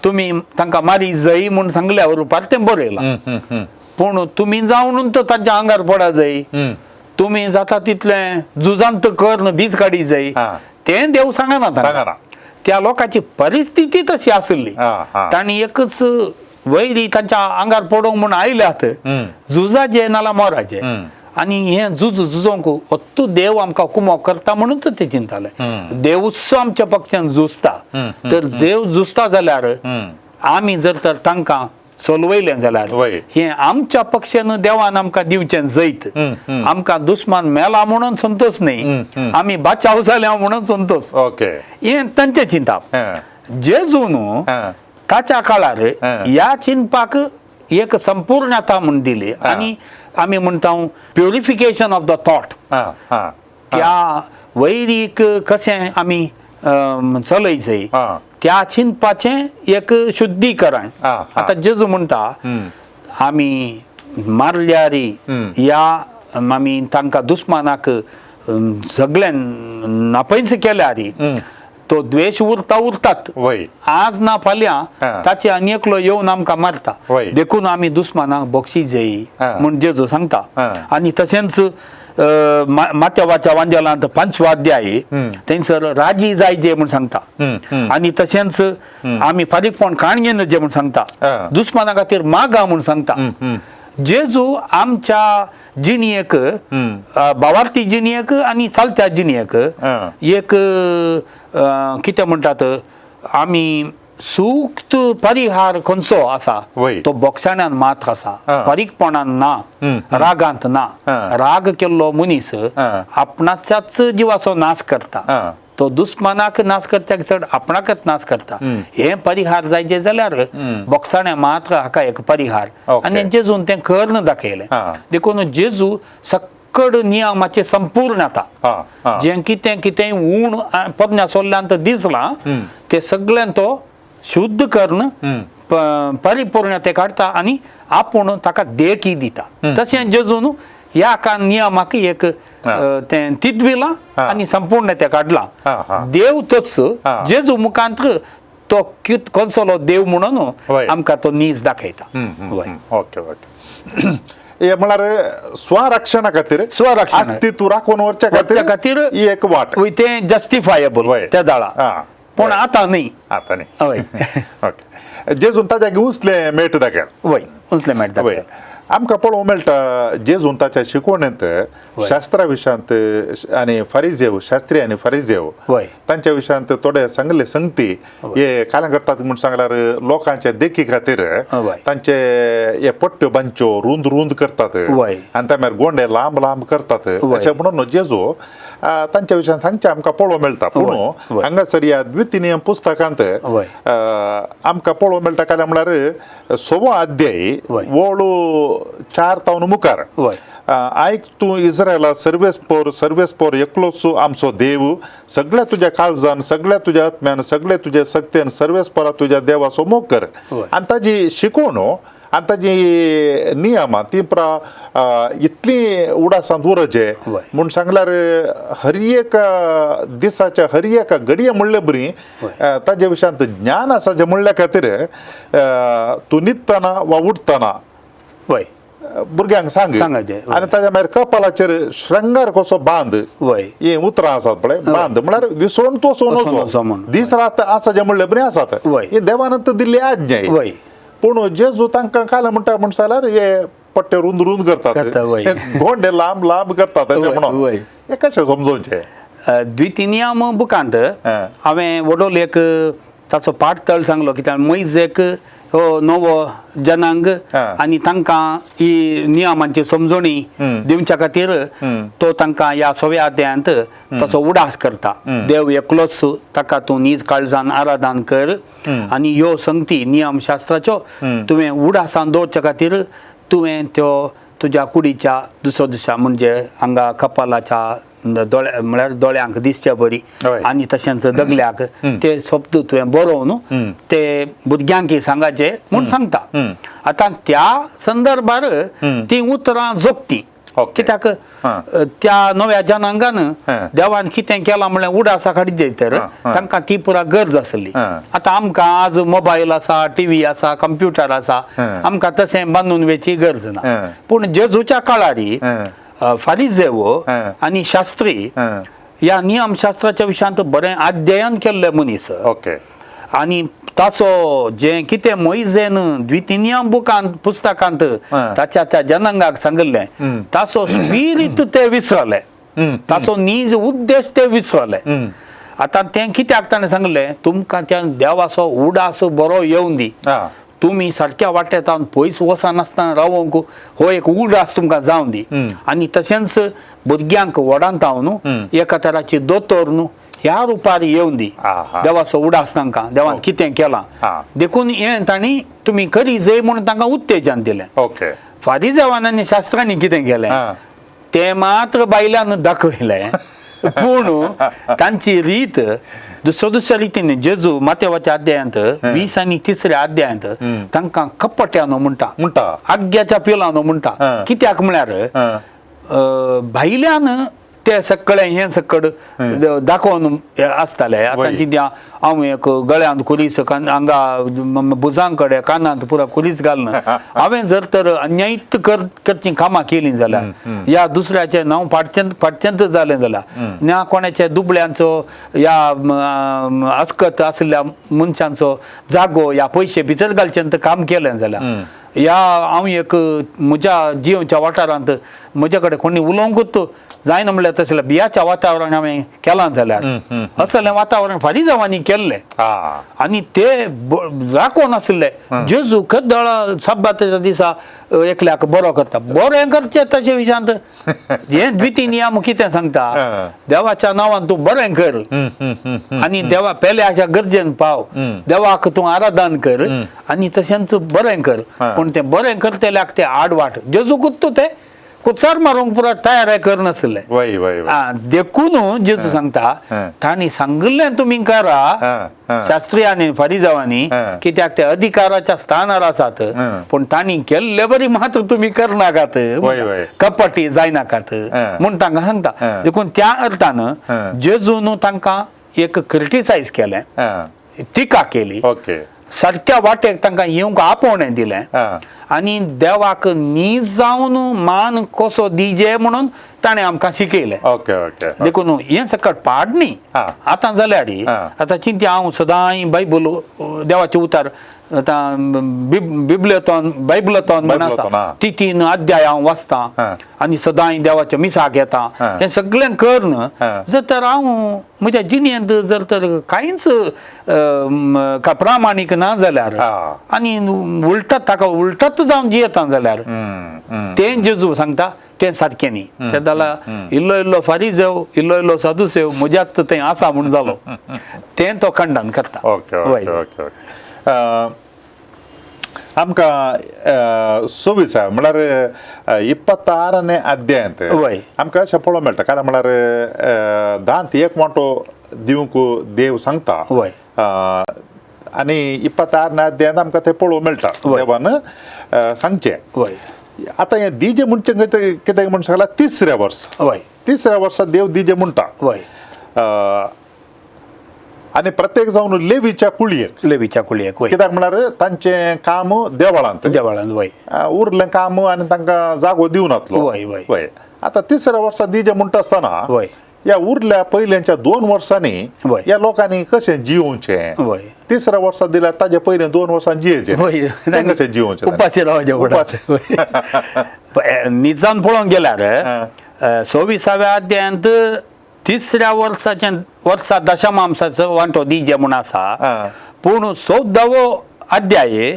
तुमी तांकां मारी जायी म्हूण सांगल्या रुपार तें बरयलां. पूण तुमी जावन तो तांच्या आंगार पडा जाय, तुमी जाता तितलें झुजांत कर दीस काडी जाय, तें देव सांगना तांकां. त्या लोकांची परिस्थिती तशी आसली, तांणी एकच वैरी तांच्या आंगार पडोवंक म्हूण आयल्यात, झुजाचे नाल्यार मोराचे. आनी हें झुजोवंक अत्तू देव आमकां कुमो करता म्हणूनच ते चिंताले. देवूच आमच्या पक्षान झुजता, तर देव झुजता जाल्यार आमी जर तर तांकां सोलवयलें जाल्यार हें आमच्या पक्षान देवान आमकां दिवचें जैत. आमकां दुस्मान मेला म्हणून संतोष न्ही, आमी बचाव जाल्या म्हणून संतोष. हें तांचें चिंतप. जेजू न्हू ताच्या काळार ह्या चिंतपाक एक संपूर्णता म्हूण दिली. आनी आमी म्हणटा प्युरिफिकेशन ऑफ द थॉट. त्या वैरीक कशें आमी चलयचें, त्या चिंतपाचें एक शुद्धीकरण. आतां जेजू म्हणटा आमी मारल्यार या आमी तांकां दुस्मानाक सगळ्यां नापयस केल्यार तो द्वेष उरतात. आज ना फाल्यां ताचे आनी एकलो येवन आमकां मारता, देखून आमी दुस्मानाक बक्षी जायी म्हूण जेजू सांगता. आनी तशेंच माथेवाच्या वांजेलांत 5वा अध्याय थंयसर राजी जायजे म्हूण सांगता. आनी तशेंच आमी फारीकपण काणयेन जे म्हूण सांगता, दुस्माना खातीर मागा म्हूण सांगता. जेजू आमच्या जिणयेक, भावार्थी जिणयेक आनी चालत्या जिणयेक एक कितें म्हणटात, आमी सूक्त परिहार खंयचो आसा तो बोक्षाण्यान मात आसा, फारीकपणान ना, रागांत ना. राग केल्लो मनीस आपणाच्याच जिवाचो नाश करता, तो दुस्मानाक नाश करत्याक चड आपणाकच नाश करता. हें परिहार जायचे जाल्यार बोक्षाण्या मात हाका एक परिहार. आनी जेजून तें करून दाखयलें. देखून जेजू सकड नियमाची संपूर्णता, जें कितें कितें उण पदन्या सोल्ल्यांत दिसलां तें सगळ्यान तो शुद्ध करून परिपूर्णते काडटा आनी आपूण ताका देखी दिता. तशें जेजून ह्या नियमाक एक तें तिदविलां आनी संपूर्णते काडलां. देव तोच जेजू मुखांत तो खंयचो देव म्हणून आमकां तो नीज दाखयता. हे म्हळ्यार स्वरक्षणा खातीर, अस्तित्व राखून व्हरच्या खातीर ही एक वाट, तें जस्टिफायबल त्या जाळा. पूण आतां न्ही, आतां न्ही. जेजून ताच्या उंचलें मेळटा दाखय, उंचलें मेळटा. आमकां पळोवंक मेळटा जेजून ताच्या शिकवणेंत शास्त्रा विशयांत आनी फारिजेव, शास्त्री आनी फारिजेव तांच्या विशयांत थोडे सांगले संगती हे कालां करतात म्हूण सांगल्यार लोकांच्या देखी खातीर तांचे हे पट्ट्यो बांदच्यो रुंद रुंद करतात आनी तांबेर गोंडे लांब लांब करतात अशें म्हणून जेजू तांच्या विशयान सांगचें आमकां पळोवंक मेळटा. पूण हांगासर ह्या द्वितीय पुस्तकांत आमकां पळोवंक मेळटा काय म्हळ्यार 6वा अध्याय वळू 4 तावन मुखार, आयक तूं इस्रायला सर्वेस्पोर एकलोच आमचो देव, सगळ्या तुज्या काळजान, सगळ्या तुज्या आत्म्यान, सगळे तुज्या सक्तेन सर्वेस्परा तुज्या देवाचो मोग कर. आनी ताजी शिकवण आनी ताजी नियमां ती इतली उडासांत उरचे म्हूण सांगल्यार हर एक दिसाच्या हर एका घडये म्हणले बरी ताजे विशयांत ज्ञान आसा जें म्हणल्या खातीर तूं न्हिदतना वा उठतना भुरग्यांक सांग. आनी ताच्या भायर कपालाचेर श्रृंगार कसो बांद, ही उतरां आसात पळय, बांद म्हळ्यार विसरून तो सोनोचो दीस रात आसा जें म्हणले बरी आसात. ही देवानंत दिल्ली आज्ञा. पूण जेजू तांकां काल म्हणटा म्हण जाल्यार हे पट्टे रुंद रुंद करतात, गोंडे लांब लांब करतात म्हणून हे कशें समजोवचें. द्वितीनियम बुकांत हांवें वडोल एक ताचो पाठतळ सांगलो, कित्याक मैजेक नवो जनांग आनी तांकां ही नियमांची समजणी दिवच्या खातीर तो तांकां ह्या 6व्या अध्यायांत ताचो उडास करता. देव एकलोच ताका तूं नीज काळजान आराधन कर आनी ह्यो संगती नियम शास्त्राच्यो तुवें उडासान दवरच्या खातीर तुवें त्यो तुज्या कुडीच्या दुसऱ्या दिसा म्हणजे हांगा कपालाच्या दोळ्या म्हळ्यार दोळ्यांक दिसचे बरी आनी तशेंच दगल्याक ते शब्द तुवें बरोवन ते भुरग्यांक सांगाचे म्हूण सांगता. आतां त्या संदर्भार ती उतरां जोगती कित्याक त्या नव्या जनांगान देवान कितें केलां म्हळ्यार उडासा काडीत तर तांकां ती पुरा गरज आसली. आतां आमकां आज मोबायल आसा, टीव्ही आसा, कंप्युटर आसा, आमकां तशें बांदून वेची गरज ना. पूण जेजूच्या काळारी फारिझेव आनी शास्त्री ह्या नियमशास्त्राच्या विशयांत बरें अध्ययन केल्ले मनीस आनी ताचो जे कितें मोइजेन द्वितीनियम बुकांत पुस्तकांत ताच्या त्या जनांगाक सांगले ताचो स्पिरीट ते विसरले, ताचो नीज उद्देश ते विसरले. आतां तें कित्याक ताणें सांगले तुमकां त्या देवाचो उडास बरो येवं दी, तुमी सारक्या वाटेंतान पयस वचनासतना रावोंक हो एक उडास तुमकां जावं दी. आनी तशेंच भुरग्यांक व्हडांतावन एका तराची दोतोर न्हू ह्या रुपार येवं दी, देवाचो उडास तांकां देवान कितें केलां देखून हें तांणी तुमी करी जय म्हणून तांकां उत्तेजन दिलें. फारिझेवान आनी शास्त्रांनी कितें केलें तें मात्र बायलांन दाखयलें. पूण तांची रीत दुसऱ्या रितीन जेजू मातेवाच्या अध्यायांत 20 आनी 3 अध्यायांत तांकां कपट्यानो म्हणटा, आग्याच्या पिलानो म्हणटा. कित्याक म्हळ्यार भायल्यान ते सगळें हें सकड दाखोवन आसताले. आतां कित्या हांव एक गळ्यांत कुलीस हांगा भुजां कडेन कानांत पुरो कुलीस घालन हांवें जर तर अन्यायीत करची कामां केलीं जाल्यार या दुसऱ्याचें नांव फाटचेंच जालें जाल्यार ना कोणाच्या दुबळ्यांचो या अस्कत आसलेल्या मनशांचो जागो या पयशे भितर घालचें काम केलें जाल्यार या हांव एक म्हज्या जिवच्या वाठारांत म्हजे कडेन कोणी उलोवंकूच जायना म्हणल्यार तसलें बियाच्या वातावरण हांवें केलां जाल्यार असलें वातावरण फारिझेवांनी केल्लें आनी ते राखोवन आसले. जेजू केदळ सब्बाताच्या दिसा एकल्याक बरो करता, बरें करचें तशे विशयांत हें द्वितीनियम कितें सांगता देवाच्या नांवान तूं बरें कर आनी देवा पेल्याच्या गरजेन पाव, देवाक तूं आराधन कर आनी तशेंच बरें कर. पूण तें बरें करतेल्याक ते आडवाट जेजूकूच ते कुचार मारूंक पुरो तयार करनासले. देखून जेजू सांगता तांणी सांगलें तुमी करा शास्त्री आनी फारिझेवांनी कित्याक ते अधिकाराच्या स्थानार आसात, पूण तांणी केल्ले बरी मात्र तुमी करनाकात, कपटी जायनाकात म्हूण तांकां सांगता. देखून त्या अर्थान जेजून तांकां एक क्रिटिसायज केलें, टिका केली, सारक्या वाटेक तांकां येवंक आपोवणें दिलें आनी देवाक नीज जावन मान कसो दिजे म्हणून ताणें आमकां शिकयलें. देखून हें सकट पाड न्ही. आतां जाल्यार आतां चिंत्या हांव सदांय बायबल देवाचे उतार आतां बायबलांतोन म्हण आसा ती 3 अध्याय हांव वाचतां आनी सदांय देवाच्या मिसाक येता. हें सगळें करन जर तर हांव म्हज्या जिणेंत जर तर कांयच प्रामाणीक ना जाल्यार आनी ताका उलटत जावन जियेता जाल्यार तें जेजू सांगता तें सारकें न्ही. तें जाल्यार इल्लो इल्लो फारिझेव इल्लो इल्लो सादुसेव म्हज्यात तें आसा म्हूण जालो तें तो खंडन करता. आमकां सोबीत आसा म्हळ्यार 26 अध्यायांत आमकां अशें पळोवंक मेळटा. कारण म्हळ्यार 10 वांटो दिवंक देव सांगता आनी 26 अध्यायांत आमकां तें पळोवंक मेळटा देवान सांगचें. आतां हें दिजे म्हणचें कितें म्हणून सांगलां 3ऱ्या वर्सा 3ऱ्या वर्सा देव दिजे म्हणटा आनी प्रत्येक जावन लेवीच्या कुळयेक कित्याक म्हळ्यार तांचें काम देवाळांत उरलें काम आनी तांकां जागो दिवन नासलो. आतां 3ऱ्या वर्सा दिजे म्हणटा आसतना ह्या उरल्या पयल्याच्या 2 वर्सांनी ह्या लोकांनी कशें जिवोवचें, 3ऱ्या वर्सा दिल्यार ताजे पयले 2 वर्सां जियेचें कशें जिवोवचें उपाशी निजान पळोवंक गेल्यार 26व्या अध्यायांत 3ऱ्या वर्सा दशमांशाचो वांटो दिजे म्हूण आसा. पूण 14वो अध्याय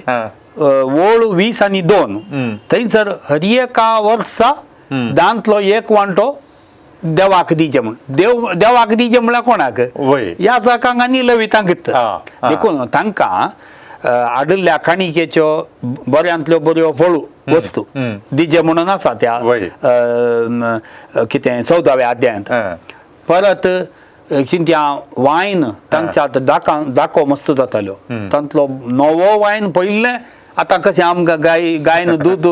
ओळ 20 आनी 2 थंयसर हर एका वर्सा दांतलो 1 वांटो देवाक दिजे म्हूण देवाक दिजे म्हळ्यार कोणाक याजकांक आनी लेवितांक. देखून तांकां आडल्या काणिकेच्यो बऱ्यांतल्यो बऱ्यो फळू वस्तू दिजे म्हणून आसा त्या कितें 14व्या अध्यायांत. परत त्या वायन तांच्या दाखो मस्त जाताल्यो तांतलो नवो वायन पयलें आतां कशें आमकां गायन दूद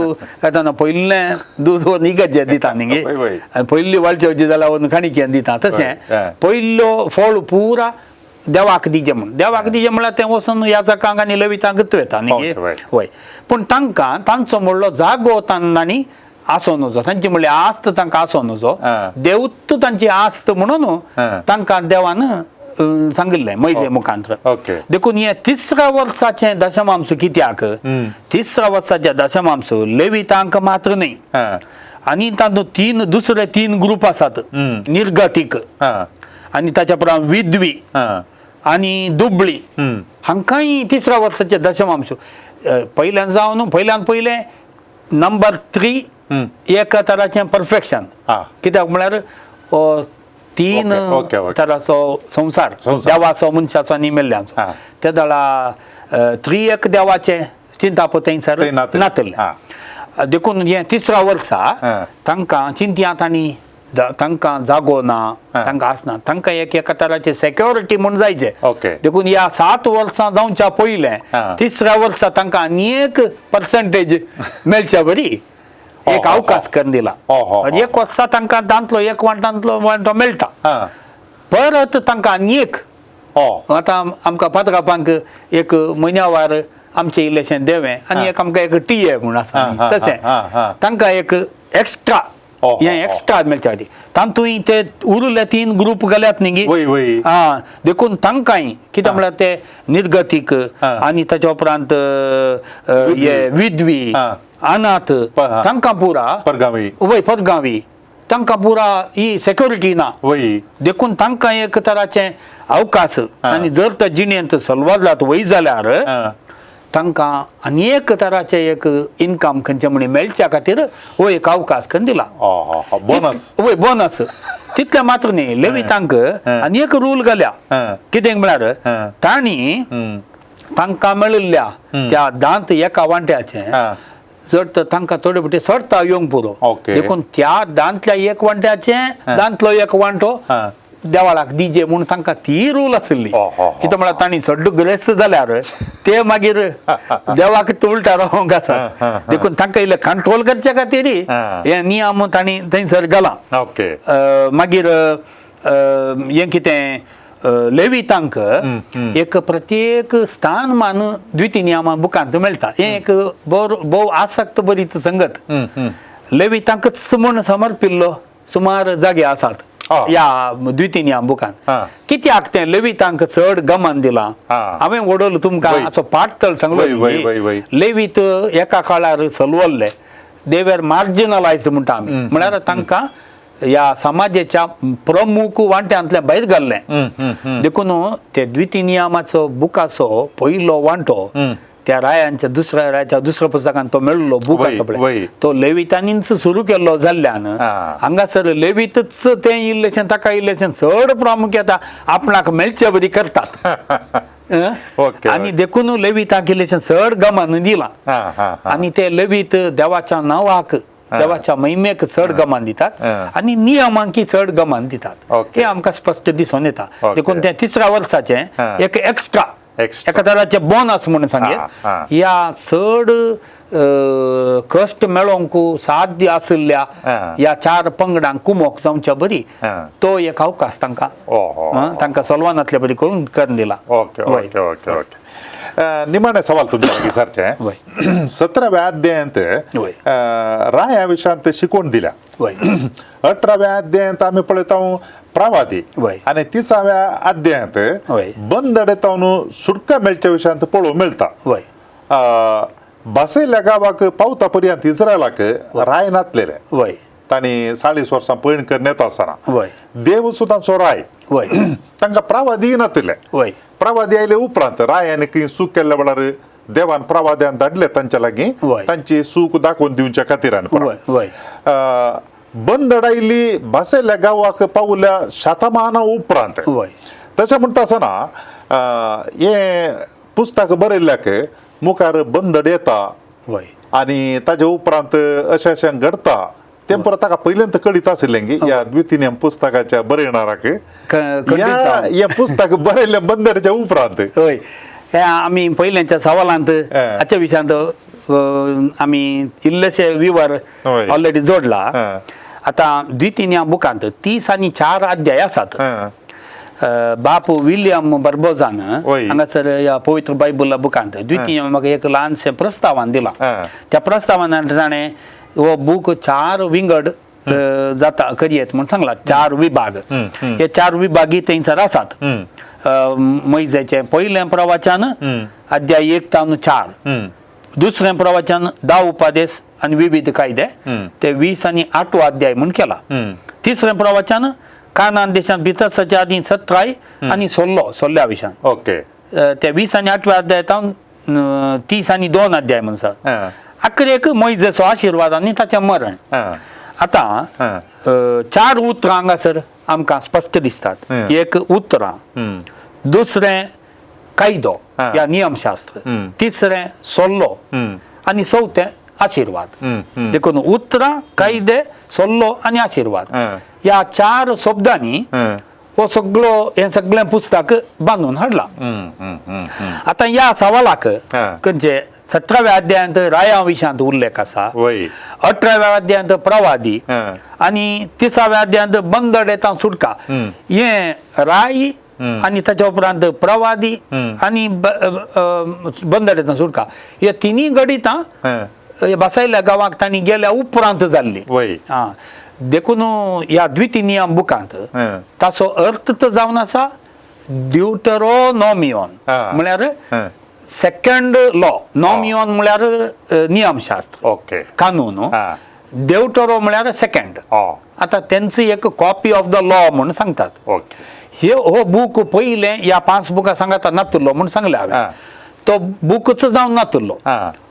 येताना पयलें दूद निगत दिता न्ही पयली वालच्यो जाल्यार काणिकेन दिता तशें पयलो फळ पुरा देवाक दिजे म्हण देवाक दिजे म्हळ्यार तें वचून याजकांक आनी लेवितांक येता न्ही वय. पूण तांकां तांचो म्हणलो जागो तांणी आसो नजो तांची म्हणले आस्त तांकां आसो नजो देवूच तांची आस्त म्हणून तांकां देवान सांगिल्लें मैजे मुखांतर. देखून हे 3ऱ्या वर्साचें दशमांश कित्याक 3ऱ्या वर्साचें दशमांश लेवितांक मात्र न्ही आनी तातूंत दुसरे 3 ग्रूप आसात निर्गतीक आनी ताच्या उपरांत विधवी आनी दुबळी हांकांय 3ऱ्या वर्साचे दशमांश पयल्यान पयलें नंबर 3 एक तराचें परफेक्शन कित्याक म्हळ्यार 3 तराचो संसार देवाचो मनशाचो आनी मेल्ल्यांचो त्या दळा 3 एक देवाचे चिंतापत थंयसर नातले. देखून हे 3ऱ्या वर्सा तांकां चिंत्यांत आनी तांकां जागो ना तांकां आसना तांकां एक तराचे सेक्युरिटी म्हूण जायचे. देखून ह्या 7 वर्सां जावच्या पयलें 3ऱ्या वर्सा तांकां आनी एक पर्सेंटेज मेळच्या बरी एक अवकाश करून दिला. 1 वर्सा तांकां दांतलो 1 वांटो मेळटा परत तांकां आनी एक आतां आमकां पातकापांक एक म्हयन्यावार आमचें इलेक्शन देवें आनी एक आमकां एक टीए म्हूण आसा तशें तांकां एक एक्स्ट्रा हे एक्स्ट्रा मेळच्या खातीर तातूंय ते उरले 3 ग्रूप गेल्यात न्ही देखून तांकांय कित्याक म्हळ्यार ते निर्गतीक आनी ताच्या उपरांत हे विधवी अनाथ तांकां पुरा परगांवी तांकां पुरा ही सेक्युरिटी ना देखून तांकां एक तराचें अवकाश आनी जर त्या जिणेंत सलवाजात वय जाल्यार तांकां आनी एक तराचें एक इन्कम खंयचें म्हण मेळच्या खातीर हो एक अवकाश करून दिला बोनस. तितलें मात्र न्ही लेवितांक आनी एक रूल घाल्या कितें म्हळ्यार तांणी तांकां मेळिल्ल्या त्या दांत एका वांट्याचें जर तर तांकां थोडे फावटी सरता येवंक पुरो देखून त्या दांतल्या 1 वांट्याचें दांतलो 1 वांटो देवाळाक दिजे म्हूण तांकां ती रूल आसली कित्याक म्हळ्यार तांणी चड ग्रेस्त जाल्यार ते मागीर देवाक उलटा रावंक आसा देखून तांकां इल्लें कंट्रोल करचे खातीर हे नियम तांणी थंयसर घाला. मागीर हें कितें लेवितांक एक प्रत्येक स्थानमान द्वितीय बुकांत मेळटा. हें एक भोव आसक्त बरी संगत लेवितांकच म्हूण समर्पिल्लो सुमार जागे आसात या द्वितीय बुकांत. कित्याक तें लेवितांक चड गमान दिलां हांवें वडोवलो तुमकां हाचो पाठतळ सांगलो. लेवीत एका काळार चलवल्ले दे वर मार्जिनलायज्ड म्हणटा आमी म्हळ्यार तांकां ह्या समाजाच्या प्रमुख वांट्यांतल्यान भायर घाल्लें. देखून ते द्वितीय बुकाचो पयलो वांटो त्या रायांच्या दुसऱ्या पुस्तकान तो मेळिल्लो बूक आसा पळय तो लेवितांनीच सुरू केल्लो जाल्ल्यान हांगासर लेवीतच तें इल्लेशें ताका इल्लेशें चड प्रामुख्यता आपणाक मेळचे बरी करतात आनी देखून लेवितांक इल्लेशें चड गमान दिलां आनी ते लेवीत देवाच्या नांवाक देवाच्या महिमेक चड गमान दितात आनी नियमांकी चड गमान दितात हे आमकां स्पश्ट दिसून येता. देखून तें 3ऱ्या वर्साचें एक एक्स्ट्रा एका तराचे बोनस म्हणून सांगेत ह्या चड कश्ट मेळोवंक साध्य आशिल्ल्या ह्या 4 पंगडांक कुमोक जावच्या बरी तो एक अवकाश तांकां सलवानांतले बरी करून दिला. निमाणे सवाल तुमच्या विचारचे 17व्या अध्यायांत राया विशयांत शिकवण दिल्या 18व्या अध्यायांत आम्ही पळयता प्रवादी आणि 30व्या अध्यायांत बंदडेतावन सुटका मेळच्या विशयांत पळोवंक मेळटा. बसयल्या गांवाक पावता पर्यंत इस्रायलाक राय नातलेले तांणी 40 वर्सां पयण करून येता आसतना देव सुद्दांचो राय तांकां प्रवादी नातले. प्रवादी आयले उपरांत रायान सूख केल्ल्या वेळार देवान प्रवाद्यान धाडले तांच्या लागीं तांची सूख दाखोवन दिवच्या खातीर. बंदड आयली बसयल्या गांवाक पावल्या शतमाना उपरांत तशें म्हणटा आसतना हे पुस्तक बरयल्याक मुखार बंदड येता वय आणि ताच्या उपरांत अशें घडता तें परत ताका पयलींत कळीत आशिल्लें की ह्या द्वितीनियम पुस्तकाच्या बरयणाराक ह्या पुस्तक बरयल्ल्या बंदडच्या उपरांत हय हे आमी पयल्याच्या सवालांत हाच्या विशयांत आमी इल्लेशे विवर ऑलरेडी जोडला. आता द्वितीनियम बुकांत 30 आनी 4 अध्याय आसात. बाप विलियम बर्बोजान हांगासर ह्या पवित्र बायबल बुकांत द्वितीय म्हाका एक ल्हानशें प्रस्तावान दिला. त्या प्रस्तावान ताणें हो बूक 4 विंगड जाता करयेत म्हूण सांगला. 4 विभाग. हे 4 विभागी थंयसर आसात. मैजेचें पयलें प्रवचन अध्याय 1 तावन 4, दुसरें प्रवचन 10 उपादेश आनी विविध कायदे ते 20 आनी 8 अध्याय म्हूण केला. तिसरें प्रवचन कानान देशांत भितर आनी 17 आनी 16 विशयान. ओके. ते 20 आनी 8 अध्याय तावन 30 आनी 2 अध्याय म्हूण आसा. अकरेक मैजेचो आशिर्वाद आनी ताचें मरण. आता 4 उतरां हांगासर आमकां स्पश्ट दिसतात. एक उतरां, दुसरें कायदो या नियमशास्त्र, तिसरें सल्लो आनी चौथें आशिर्वाद. देखून उतरां, कायदे, सल्लो आनी आशिर्वाद ह्या 4 शब्दांनी हो हे सगळें पुस्तक बांदून हाडला. आता ह्या सवालाक खंयचे 17व्या अध्यायांत राया विशयांत उल्लेख आसा, 18व्या अध्यायांत प्रवादी आनी 30व्या अध्यायांत बंदड येता सुटका. हे राय आनी ताच्या उपरांत प्रवादी आनी बंदड येता सुटका हे तिनी गडितां बसयल्या गांवाक तांणी गेल्या उपरांत जाल्ली. देखून ह्या द्वितीनियम बुकांत ताचो अर्थ तो जावन आसा ड्युटरोनॉमियन म्हळ्यार सेकंड लॉ. नॉमियन म्हळ्यार नियमशास्त्र. ओके. कानून. देवटरो म्हळ्यार सेकंड. आता त्यांची एक कॉपी ऑफ द लॉ म्हणून सांगतात. हे हो बूक पयलें ह्या 5 बुकां सांगता नातुरलो म्हणून सांगले हांवें. तो बूकच जावन नातुरलो.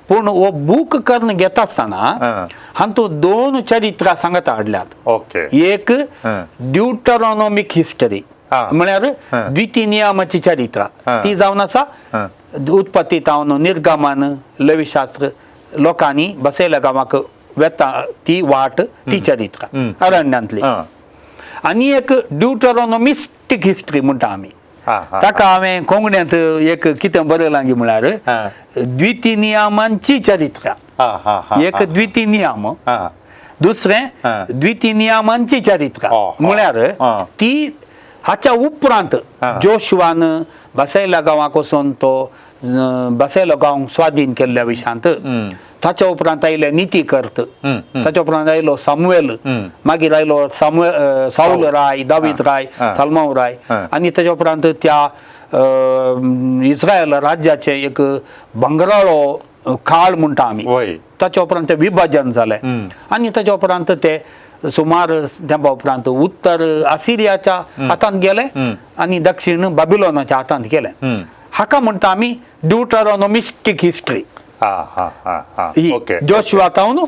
पूण हो बूक करून घेता आसतना हातूंत 2 चरित्रां सांगता हाडल्यात. एक ड्युटरोनॉमिक हिस्टरी म्हळ्यार द्वितीनियमाची चरित्रां ती जावन आसा उत्पत्ती तावन निर्गमन, लेवीशास्त्र लोकांनी बसयल्या गांवाक वेता ती वाट ती चरित्रां अरण्यांतली. आनी एक ड्युटरोनॉमिस्टीक हिस्टरी म्हणटा आमी. ताका हांवें कोंकणींत एक कितें बरयलां गी म्हळ्यार द्वितीनियमांची चरित्रां. एक द्वितीनियम, दुसरें द्वितीनियमांची चरित्रां म्हळ्यार ती हाच्या उपरांत जोशुआन बसयल्या गांवाक वचून तो बसयलो गांव स्वाधीन केल्ल्या विशयांत. ताच्या उपरांत आयले नितीकर्त, ताच्या उपरांत आयलो सामुएल, मागीर आयलो साऊल राय, दावीद राय, सलमाव राय आनी ताच्या उपरांत त्या इस्रायल राज्याचे एक भंगराळो काळ म्हणटा आमी. ताच्या उपरांत ते विभाजन जालें आनी ताच्या उपरांत ते सुमार तेंपा उपरांत उत्तर असिरियाच्या हातांत गेले आनी दक्षिण बाबिलोनाच्या हातांत गेले. हाका म्हणटा आमी ड्युटरोनॉमिस्टीक हिस्टरी. जोशुआ तावन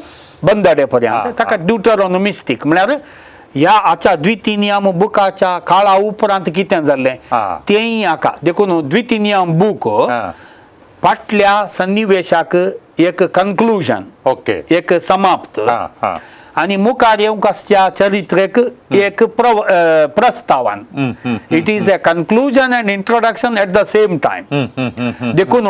बंदडे पर्यंत ताका ड्युटरोनॉमिस्टीक म्हळ्यार ह्या हाच्या द्वितीनियम बुकाच्या काळा उपरांत कितें जाल्लें तेंय हाका. देखून द्वितीनियम बूक फाटल्या सन्निवेशाक एक कन्क्लुजन, एक समाप्त आनी मुखार येवंक आसच्या चरित्रेक एक प्रस्तावन. It is a conclusion and introduction at the same time. देखून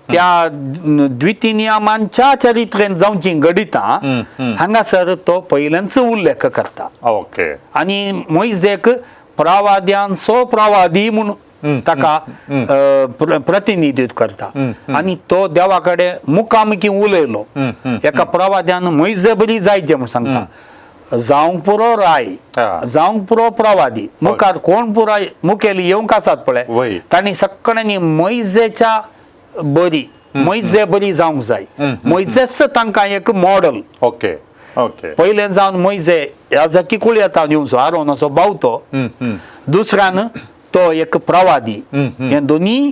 त्या द्वितीनियमांच्या चरित्रेन जावची घडितां हांगासर तो पयल्याच उल्लेख करता. आनी मोइजेक प्रवाद्यांचो प्रवादी म्हणून ताका प्रतिनिधित्व करता आनी तो देवा कडेन मुखामुखी उलयलो. एका प्रवाद्यान मोइजे बरी जायचे म्हूण सांगता. जावंक पुरो राय, जावंक पुरो प्रवादी, मुखार कोण पुराय मुखेली येवंक आसात पळय तांणी सगळ्यांनी मोइजेच्या बरी, मोइजे बरी जावंक जाय. मोइजेच तांकां एक मॉडल. पयलें जावन मोइजे याजकी कुळयेंतान येवचो आरोनाचो बावतो, दुसऱ्यान तो एक प्रवादी. हे दोनी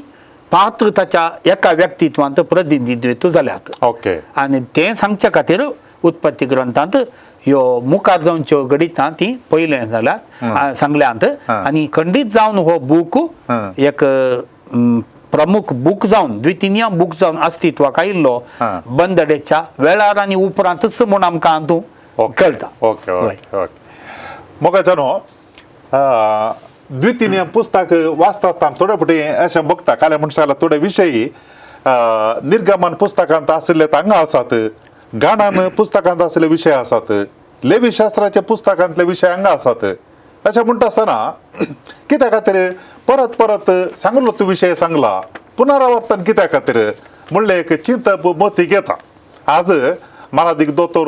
पात्र ताच्या एका व्यक्तित्वांत प्रतिनिधित्व जाल्यात. आनी तें सांगचे खातीर उत्पत्ती ग्रंथांत ह्यो मुखार जावच्यो घडितां ती पयलें जाल्यात सांगल्यांत. आनी खंडीत जावन हो बूक एक प्रमुख बुक जावन द्वितीय बुक जावन अस्तित्वाक आयिल्लो बंदडेच्या वेळार आनी उपरांतच म्हूण आमकां हातूंत कळटा. ओके ओके ओके मोगा जानो द्वितीय पुस्तक वाचता आसतना थोडे फावटी अशें बघता काल्या मनशाला थोडे विशयी निर्गमन पुस्तकांत आशिल्ले हांगा आसात, गाणान पुस्तकांत आशिल्ले विशय आसात, लेवी शास्त्राच्या पुस्तकांतले विशय हांगा आसात. अशें म्हणटा आसतना कित्या खातीर परत परत सांगलो तूं विशय सांगला पुनरावर्तन कित्या खातीर म्हणलें एक चिंतप मती घेता. आज मानादीक दोतोर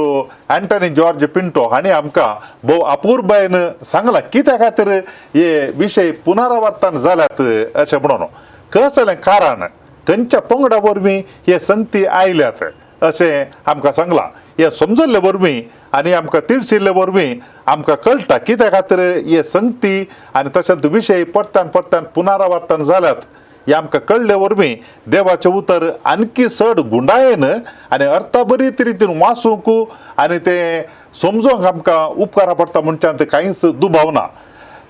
अँटनी जॉर्ज पिंटो हांणी आमकां भोव अपूर्बायेन सांगला कित्या खातीर हे विशय पुनरावर्तन जाल्यात अशें म्हणून. खंय जालें कारण खंयच्या पंगडा वरवीं हे संगती आयल्यात अशें आमकां सांगलां. हे समजल्ले वरवीं आनी आमकां तिडशिल्ले वरवीं आमकां कळटा कित्या खातीर हे संगती आनी तशेंच विशय परत्यान परत्यान पुनरावर्तन जाल्यात हे आमकां कळ्ळे वरवीं देवाचें उतर आणखी चड गुंडायेन आनी अर्थबरीत रितीन वाचूंक आनी तें समजोवंक आमकां उपकारा पडटा म्हणच्यान ते कांयच दुबाव ना.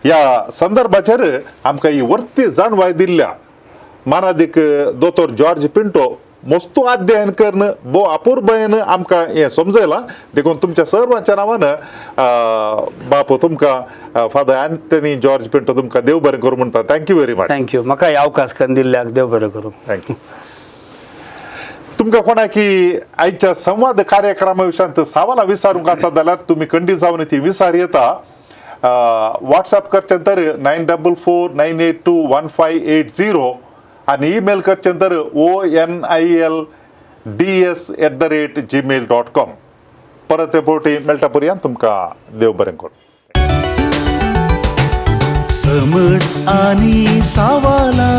ह्या संदर्भाचेर आमकां ही वर्ती जाणवाय दिल्ल्या मानादीक दोतोर जॉर्ज पिंटो मस्तू अध्ययन करून भोव अपूर्बायेन आमकां हें समजयलां. देखून तुमच्या सर्वांच्या नांवान बापू तुमकां फादर अँटनी जॉर्ज पिंटो तुमकां देव बरें करूं म्हणटा. Thank you very much. थँक्यू. म्हाका अवकाश करून दिल्ल्याक देव बरें करूं. थँक्यू. तुमकां कोणाकी आयच्या संवाद कार्यक्रमा विशयांत सवालां विचारूंक आसा जाल्यार तुमी खंडी जावन ती विचार येता. व्हॉट्सॲप करचें तर 9449821580 आनी ईमेल करचें तर onilds@gmail.com. परत ते फावटी मेळटा पर्यंत तुमकां देव बरें करूं. समट आणि सावाला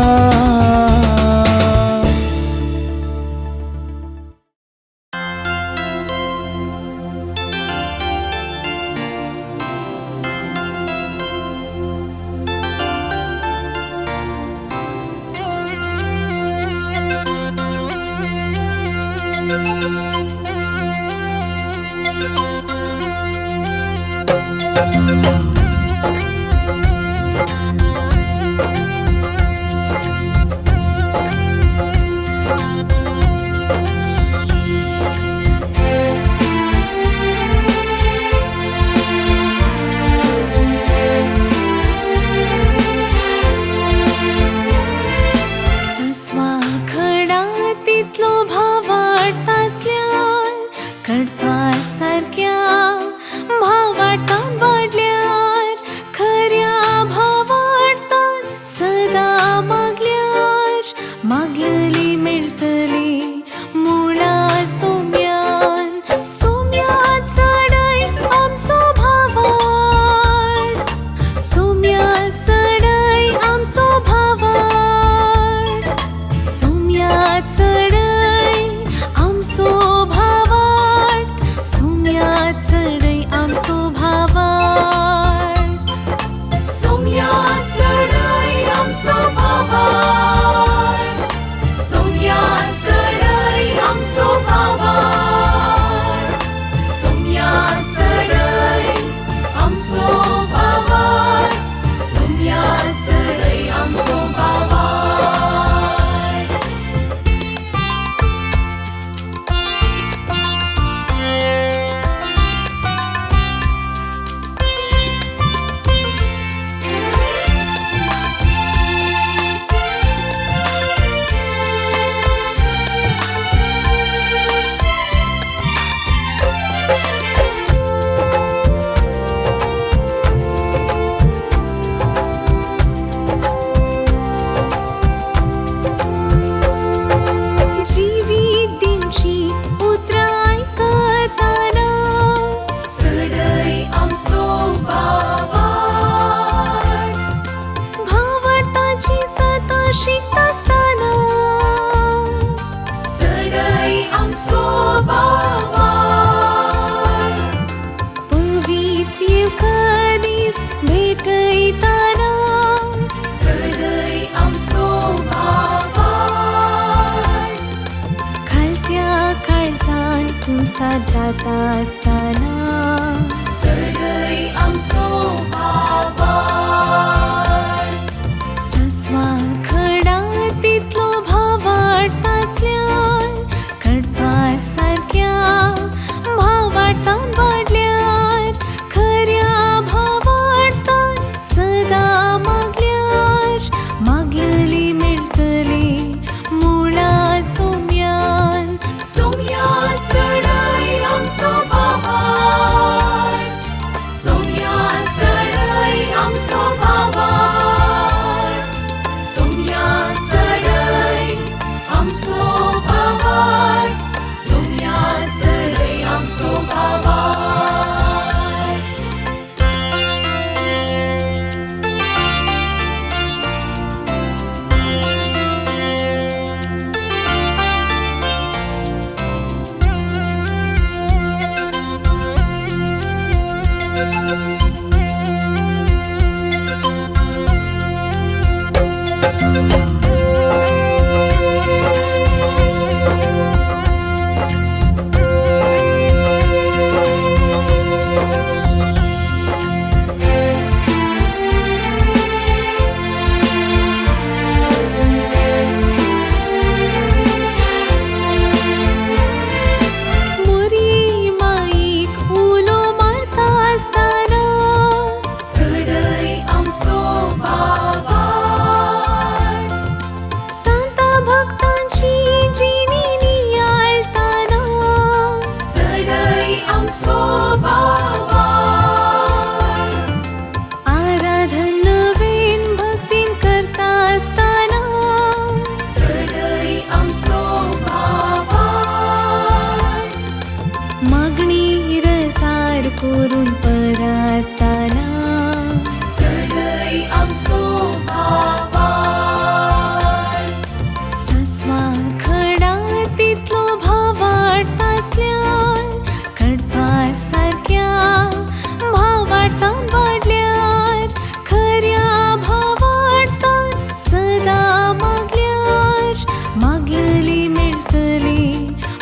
संसार जाता असताना सगळी आमचो भावार सस्वा खडा तितलो आमचो भावार सोम्या चढय आमचो भावार सोम्या चढय आमचो भावार सोम्या चढय आमचो भावार मुरी माईक उलो मारता असताना चढय आमचो भावार संता भक्तांची जिणी नियाळताना चढय आमचो भावार आराधन नवीन भक्तीन करता असताना चढय आमचो भावार मागणी रसार करून परताना चढय आमचो भावार सस्वा खडा तितलो भाव वाडटासल्यान कडपा सारक्या भावार्था वाडल्यार खऱ्या भावार्थान सदा मागल्यार मागलेली मेळटली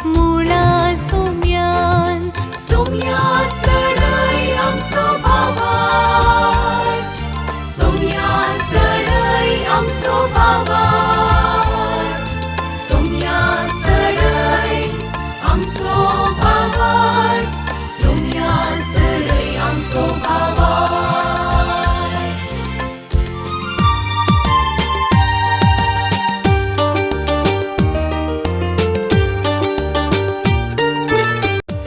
मुळा सोम्यान सोम्या चढय आमचो भावार सोम्या चढय आमचो भावार सोम्या चढय आमचो भावार सोम्या चढय आमचो भावार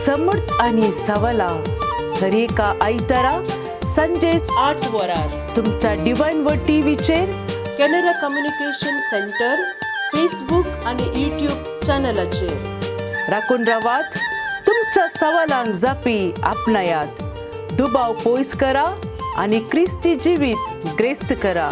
समर्थ आणि सवाला हर एका आयतारा संजे 8 वरार तुमच्या डिवाइन वर्ड टीव्हीचेर कॅनरा कम्युनिकेशन सेंटर फेसबुक आणि यूट्यूब चॅनलाचेर राखून रावात. तुमच्या सवालांक जापी आपणायात. दुबाव पयस करा आणि क्रिस्ती जिवीत ग्रेस्त करा.